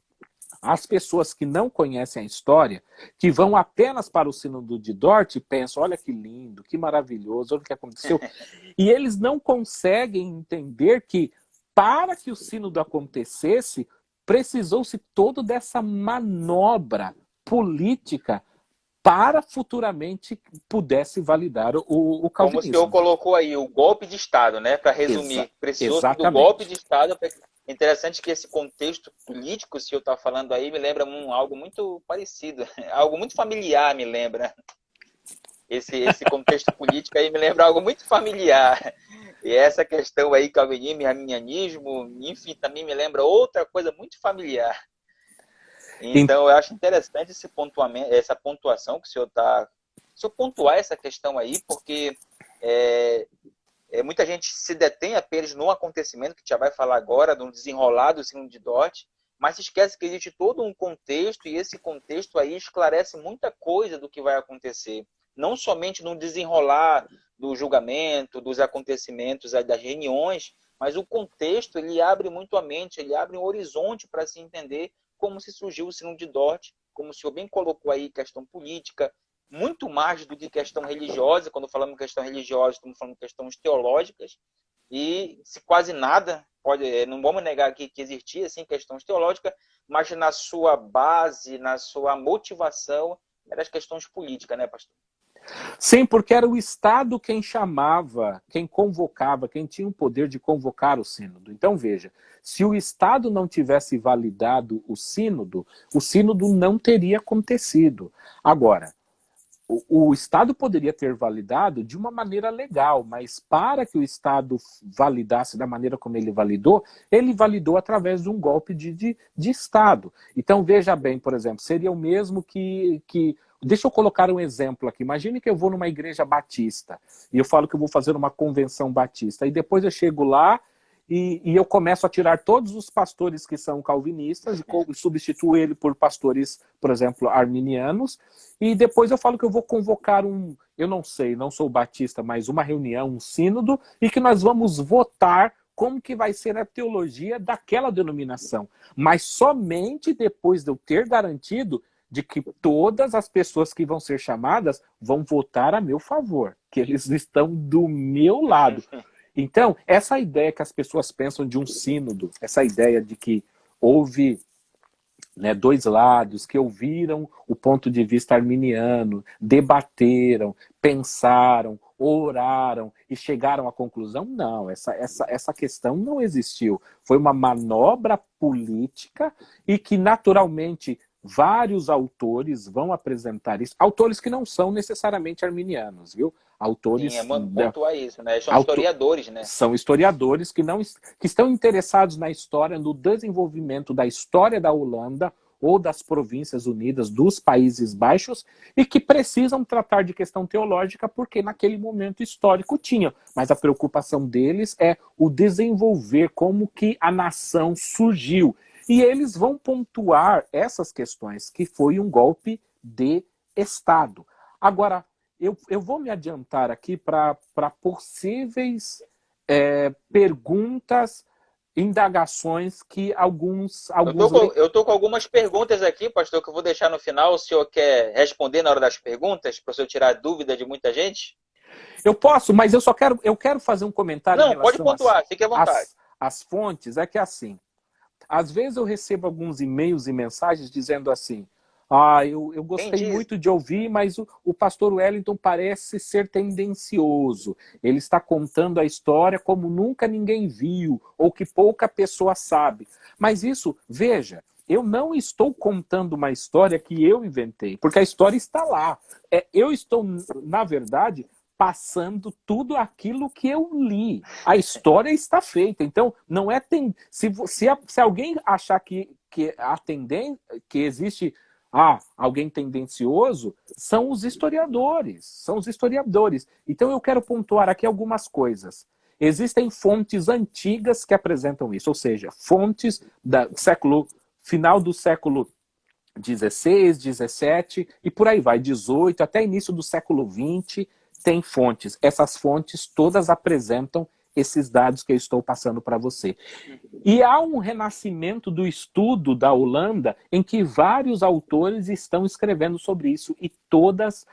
as pessoas que não conhecem a história, que vão apenas para o sínodo de Dort, pensam, olha que lindo, que maravilhoso, olha o que aconteceu. E eles não conseguem entender que, para que o sínodo acontecesse, precisou-se todo dessa manobra política para futuramente pudesse validar o Como o senhor calvinismo. colocou aí, o golpe de Estado, né? Para resumir, precisou do golpe de Estado. Interessante que esse contexto político que o senhor está falando aí me lembra algo muito parecido, algo muito familiar me lembra. Esse contexto político aí me lembra algo muito familiar. E essa questão aí, calvinismo, arminianismo, enfim, também me lembra outra coisa muito familiar. Então, eu acho interessante esse pontuamento, essa pontuação que o senhor está... O senhor pontuar essa questão aí, porque muita gente se detém apenas no acontecimento, que já vai falar agora, no desenrolar do Sínodo de Dort, mas se esquece que existe todo um contexto, e esse contexto aí esclarece muita coisa do que vai acontecer. Não somente no desenrolar do julgamento, dos acontecimentos, das reuniões, mas o contexto, ele abre muito a mente, ele abre um horizonte para se entender como se surgiu o Sínodo de Dort, como o senhor bem colocou aí, questão política, muito mais do que questão religiosa. Quando falamos questão religiosa, estamos falando de questões teológicas, e se quase nada, não vamos negar aqui que existia assim, questões teológicas, mas na sua base, na sua motivação, eram as questões políticas, né, pastor? Sim, porque era o Estado quem chamava, quem convocava, quem tinha o poder de convocar o sínodo. Então, veja, se o Estado não tivesse validado o sínodo não teria acontecido. Agora, o Estado poderia ter validado de uma maneira legal, mas para que o Estado validasse da maneira como ele validou através de um golpe de Estado. Então, veja bem, por exemplo, seria o mesmo que... Deixa eu colocar um exemplo aqui. Imagine que eu vou numa igreja batista e eu falo que eu vou fazer uma convenção batista. E depois eu chego lá e eu começo a tirar todos os pastores que são calvinistas e substituo ele por pastores, por exemplo, arminianos. E depois eu falo que eu vou convocar eu não sei, não sou batista, mas uma reunião, um sínodo, e que nós vamos votar como que vai ser a teologia daquela denominação. Mas somente depois de eu ter garantido de que todas as pessoas que vão ser chamadas vão votar a meu favor, que eles estão do meu lado. Então, essa ideia que as pessoas pensam de um sínodo, essa ideia de que houve, né, dois lados, que ouviram o ponto de vista arminiano, debateram, pensaram, oraram e chegaram à conclusão, não, essa questão não existiu. Foi uma manobra política e que naturalmente vários autores vão apresentar isso, autores que não são necessariamente arminianos, viu? Autores... Sim, é pontuar isso, né? São historiadores, né? São historiadores que estão interessados na história, no desenvolvimento da história da Holanda ou das Províncias Unidas, dos Países Baixos, e que precisam tratar de questão teológica porque naquele momento histórico tinham. Mas a preocupação deles é o desenvolver como que a nação surgiu. E eles vão pontuar essas questões, que foi um golpe de Estado. Agora, eu vou me adiantar aqui para possíveis perguntas, indagações que alguns... Eu tô com algumas perguntas aqui, pastor, que eu vou deixar no final. O senhor quer responder na hora das perguntas, para o senhor tirar a dúvida de muita gente? Eu posso, mas eu quero fazer um comentário. Não, pode pontuar, fique à vontade. As fontes, é que assim, às vezes eu recebo alguns e-mails e mensagens dizendo assim, eu gostei muito de ouvir, mas o pastor Wellington parece ser tendencioso. Ele está contando a história como nunca ninguém viu, ou que pouca pessoa sabe. Mas isso, veja, eu não estou contando uma história que eu inventei, porque a história está lá. Eu estou, na verdade, passando tudo aquilo que eu li. A história está feita. Então, não é... Se alguém achar que existe... alguém tendencioso, são os historiadores. Então eu quero pontuar aqui algumas coisas. Existem fontes antigas que apresentam isso, ou seja, fontes final do século XVI, XVII e por aí vai, XVIII, até início do século XX, tem fontes. Essas fontes todas apresentam esses dados que eu estou passando para você. E há um renascimento do estudo da Holanda em que vários autores estão escrevendo sobre isso e todas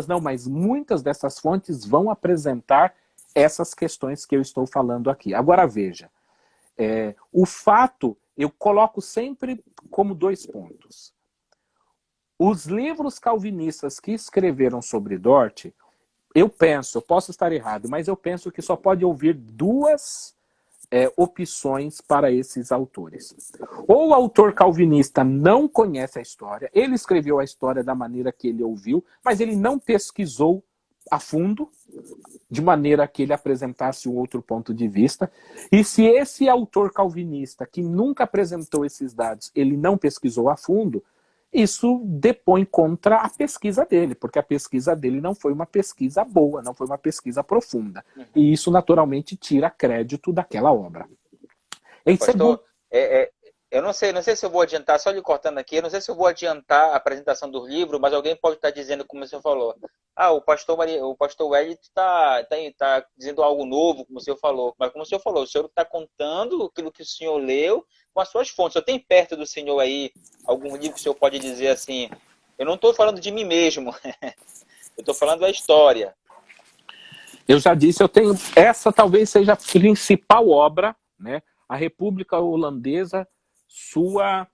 não, mas muitas dessas fontes vão apresentar essas questões que eu estou falando aqui. Agora veja, o fato, eu coloco sempre como 2 pontos. Os livros calvinistas que escreveram sobre Dort, eu posso estar errado, mas eu penso que só pode ouvir 2 opções para esses autores. Ou o autor calvinista não conhece a história, ele escreveu a história da maneira que ele ouviu, mas ele não pesquisou a fundo, de maneira que ele apresentasse um outro ponto de vista. E se esse autor calvinista, que nunca apresentou esses dados, ele não pesquisou a fundo, isso depõe contra a pesquisa dele, porque a pesquisa dele não foi uma pesquisa boa, não foi uma pesquisa profunda. E isso, naturalmente, tira crédito daquela obra. Em segundo... Pastor, eu não sei se eu vou adiantar, só lhe cortando aqui, eu não sei se eu vou adiantar a apresentação do livro, mas alguém pode estar dizendo, como você falou, o pastor Wellington está dizendo algo novo, como o senhor falou. Mas como o senhor falou, o senhor está contando aquilo que o senhor leu com as suas fontes. Eu tenho perto do senhor aí algum livro que o senhor pode dizer assim, eu não estou falando de mim mesmo, eu estou falando da história. Eu já disse, eu tenho... Essa talvez seja a principal obra, né? A República Holandesa,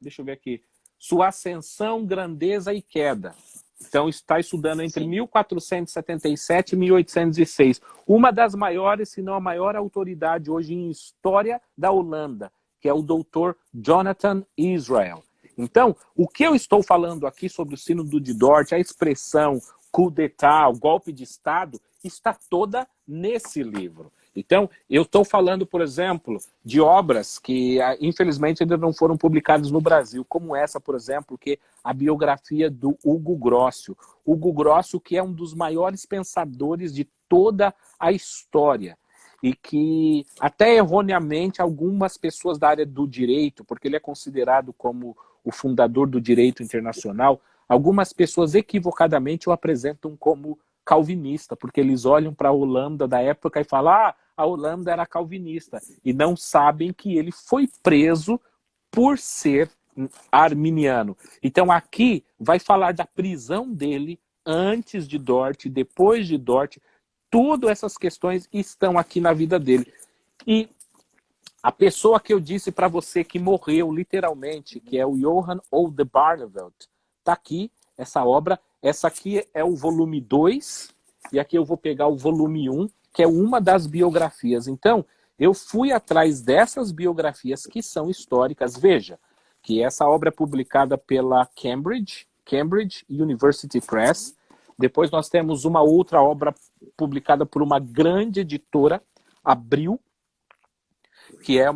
deixa eu ver aqui, sua ascensão, grandeza e queda. Então, está estudando entre 1477 e 1806. Uma das maiores, se não a maior autoridade hoje em história da Holanda, que é o doutor Jonathan Israel. Então, o que eu estou falando aqui sobre o Sínodo de Dort, a expressão coup d'état, o golpe de Estado, está toda nesse livro. Então, eu estou falando, por exemplo, de obras que, infelizmente, ainda não foram publicadas no Brasil, como essa, por exemplo, que é a biografia do Hugo Grosso. Hugo Grosso, que é um dos maiores pensadores de toda a história, e que, até erroneamente, algumas pessoas da área do direito, porque ele é considerado como o fundador do direito internacional, algumas pessoas equivocadamente o apresentam como calvinista, porque eles olham para a Holanda da época e falam, a Holanda era calvinista, e não sabem que ele foi preso por ser arminiano. Então aqui vai falar da prisão dele antes de Dort, depois de Dort, todas essas questões estão aqui na vida dele. E a pessoa que eu disse para você que morreu literalmente, que é o Johan Oldenbarnevelt, está aqui, essa obra. Essa aqui é o volume 2, e aqui eu vou pegar o volume 1, que é uma das biografias. Então, eu fui atrás dessas biografias que são históricas. Veja, que essa obra é publicada pela Cambridge University Press. Depois nós temos uma outra obra publicada por uma grande editora, Abril, que é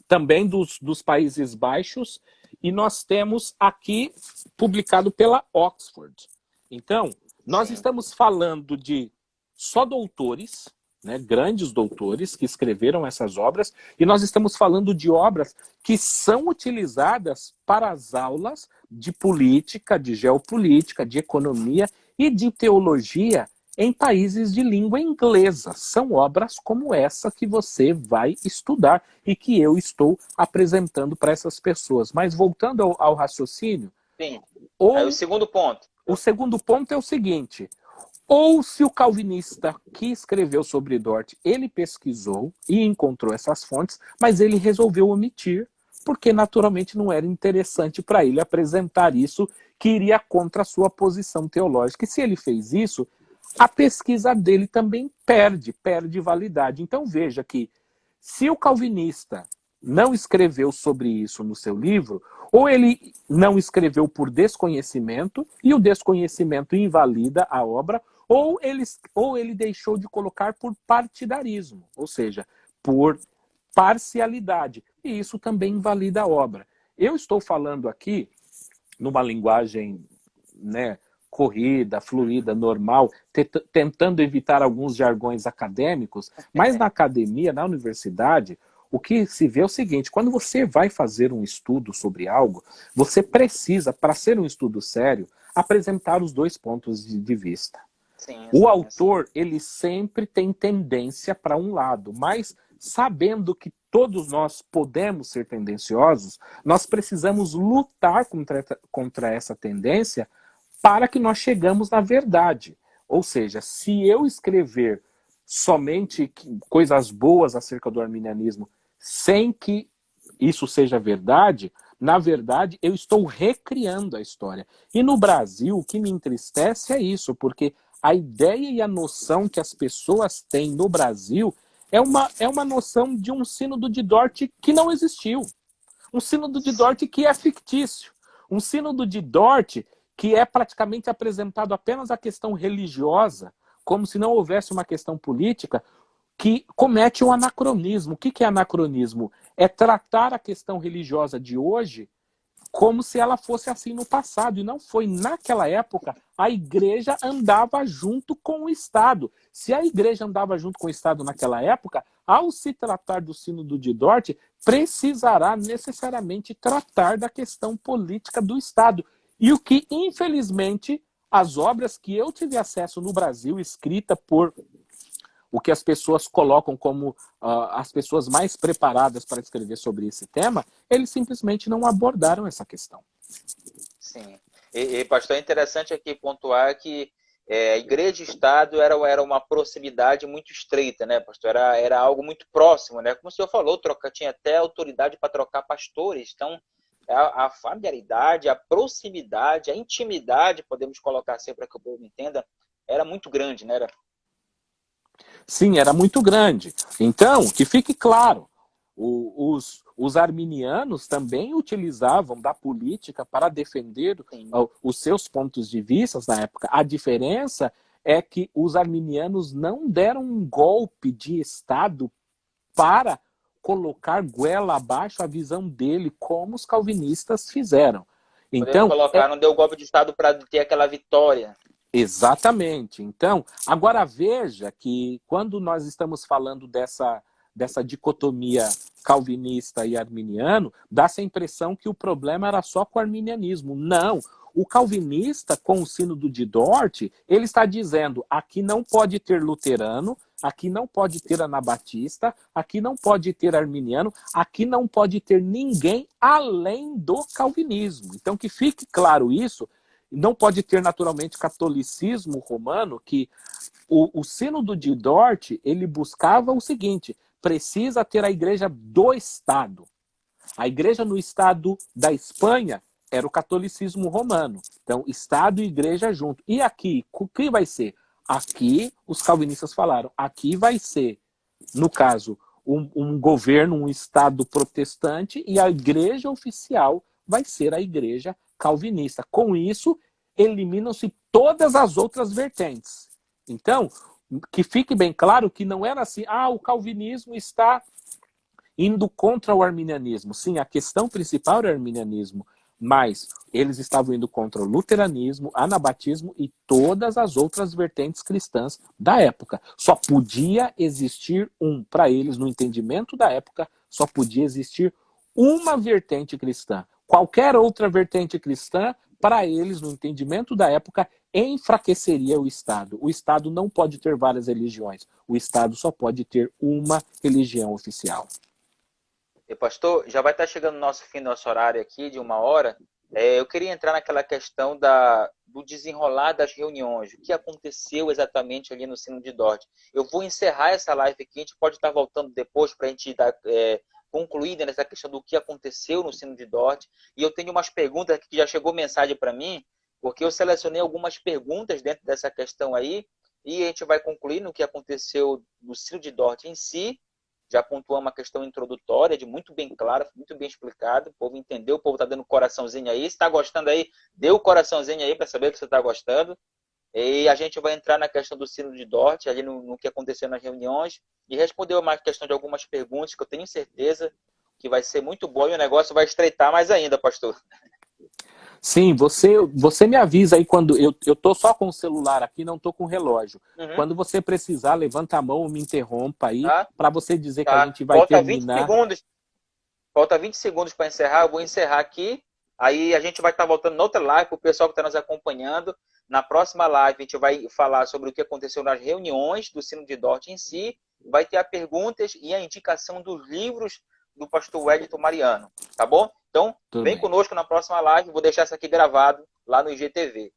também dos Países Baixos, e nós temos aqui publicado pela Oxford. Então, nós estamos falando de só doutores, né, grandes doutores que escreveram essas obras, e nós estamos falando de obras que são utilizadas para as aulas de política, de geopolítica, de economia e de teologia em países de língua inglesa. São obras como essa que você vai estudar e que eu estou apresentando para essas pessoas. Mas voltando ao raciocínio... Sim. Aí o segundo ponto. O segundo ponto é o seguinte: ou se o calvinista que escreveu sobre Dort, ele pesquisou e encontrou essas fontes, mas ele resolveu omitir, porque naturalmente não era interessante para ele apresentar isso, que iria contra a sua posição teológica. E se ele fez isso, a pesquisa dele também perde validade. Então veja que, se o calvinista não escreveu sobre isso no seu livro, ou ele não escreveu por desconhecimento, e o desconhecimento invalida a obra, ou ele deixou de colocar por partidarismo, ou seja, por parcialidade. E isso também invalida a obra. Eu estou falando aqui numa linguagem, né, corrida, fluida, normal, tentando evitar alguns jargões acadêmicos, mas na academia, na universidade, o que se vê é o seguinte: quando você vai fazer um estudo sobre algo, você precisa, para ser um estudo sério, apresentar os dois pontos de vista. O autor, ele sempre tem tendência para um lado, mas sabendo que todos nós podemos ser tendenciosos, nós precisamos lutar contra essa tendência para que nós chegamos na verdade. Ou seja, se eu escrever somente coisas boas acerca do arminianismo sem que isso seja verdade, na verdade eu estou recriando a história. E no Brasil, o que me entristece é isso, porque a ideia e a noção que as pessoas têm no Brasil é uma noção de um sínodo de Dort que não existiu. Um sínodo de Dort que é fictício. Um sínodo de Dort que é praticamente apresentado apenas a questão religiosa, como se não houvesse uma questão política, que comete um anacronismo. O que é anacronismo? É tratar a questão religiosa de hoje como se ela fosse assim no passado, e não foi. Naquela época, a igreja andava junto com o Estado. Se a igreja andava junto com o Estado naquela época, ao se tratar do Sínodo de Dort, precisará necessariamente tratar da questão política do Estado. E o que, infelizmente, as obras que eu tive acesso no Brasil, escrita por o que as pessoas colocam como as pessoas mais preparadas para escrever sobre esse tema, eles simplesmente não abordaram essa questão. Sim. Pastor, é interessante aqui pontuar que a igreja e Estado era uma proximidade muito estreita, né, pastor? Era algo muito próximo, né? Como o senhor falou, tinha até autoridade para trocar pastores. Então, a familiaridade, a proximidade, a intimidade, podemos colocar assim para que o povo entenda, era muito grande, né? Sim, era muito grande. Então, que fique claro, os arminianos também utilizavam da política para defender os seus pontos de vista na época. A diferença é que os arminianos não deram um golpe de Estado para colocar goela abaixo a visão dele, como os calvinistas fizeram. Podemos Então, colocar, não deu golpe de Estado para ter aquela vitória. exatamente. Então, agora veja que quando nós estamos falando dessa dicotomia calvinista e arminiano, dá-se a impressão que o problema era só com o arminianismo. Não. O calvinista, com o Sínodo de Dort, ele está dizendo, aqui não pode ter luterano, aqui não pode ter anabatista, aqui não pode ter arminiano, aqui não pode ter ninguém além do calvinismo. Então, que fique claro isso. Não pode ter, naturalmente, catolicismo romano, que o Sínodo de Dort, ele buscava o seguinte, precisa ter a igreja do Estado. A igreja no Estado da Espanha era o catolicismo romano. Então, Estado e igreja junto. E aqui, o que vai ser? Aqui, os calvinistas falaram, aqui vai ser, no caso, um governo, um Estado protestante, e a igreja oficial vai ser a igreja calvinista. Com isso, eliminam-se todas as outras vertentes. Então, que fique bem claro que não era assim, o calvinismo está indo contra o arminianismo. Sim, a questão principal era o arminianismo, mas eles estavam indo contra o luteranismo, anabatismo e todas as outras vertentes cristãs da época. Só podia existir para eles, no entendimento da época, só podia existir uma vertente cristã. Qualquer outra vertente cristã, para eles, no entendimento da época, enfraqueceria o Estado. O Estado não pode ter várias religiões. O Estado só pode ter uma religião oficial. E, pastor, já vai estar chegando o nosso fim do nosso horário aqui, de 1 hora. Eu queria entrar naquela questão do desenrolar das reuniões, o que aconteceu exatamente ali no Sínodo de Dort. Eu vou encerrar essa live aqui, a gente pode estar voltando depois para a gente dar concluída nessa questão do que aconteceu no Sínodo de Dort. E eu tenho umas perguntas aqui que já chegou mensagem para mim, porque eu selecionei algumas perguntas dentro dessa questão aí, e a gente vai concluir no que aconteceu no Sínodo de Dort em si. Já pontuamos uma questão introdutória, de muito bem clara, muito bem explicado. O povo entendeu, o povo está dando coraçãozinho aí. Se está gostando aí, dê o coraçãozinho aí para saber que você está gostando. E a gente vai entrar na questão do Sínodo de Dort, ali no que aconteceu nas reuniões, e responder uma questão de algumas perguntas que eu tenho certeza que vai ser muito bom e o negócio vai estreitar mais ainda, pastor. Sim, você me avisa aí quando eu tô só com o celular aqui, não tô com o relógio. Uhum. Quando você precisar, levanta a mão ou me interrompa aí, para você dizer que Tá. a gente vai terminar. Falta 20 segundos para encerrar, eu vou encerrar aqui. Aí a gente vai estar voltando na outra live para o pessoal que está nos acompanhando. Na próxima live a gente vai falar sobre o que aconteceu nas reuniões do Sínodo de Dort em si. Vai ter as perguntas e a indicação dos livros do pastor Wellington Mariano. Tá bom? Então, vem conosco na próxima live. Vou deixar isso aqui gravado lá no IGTV.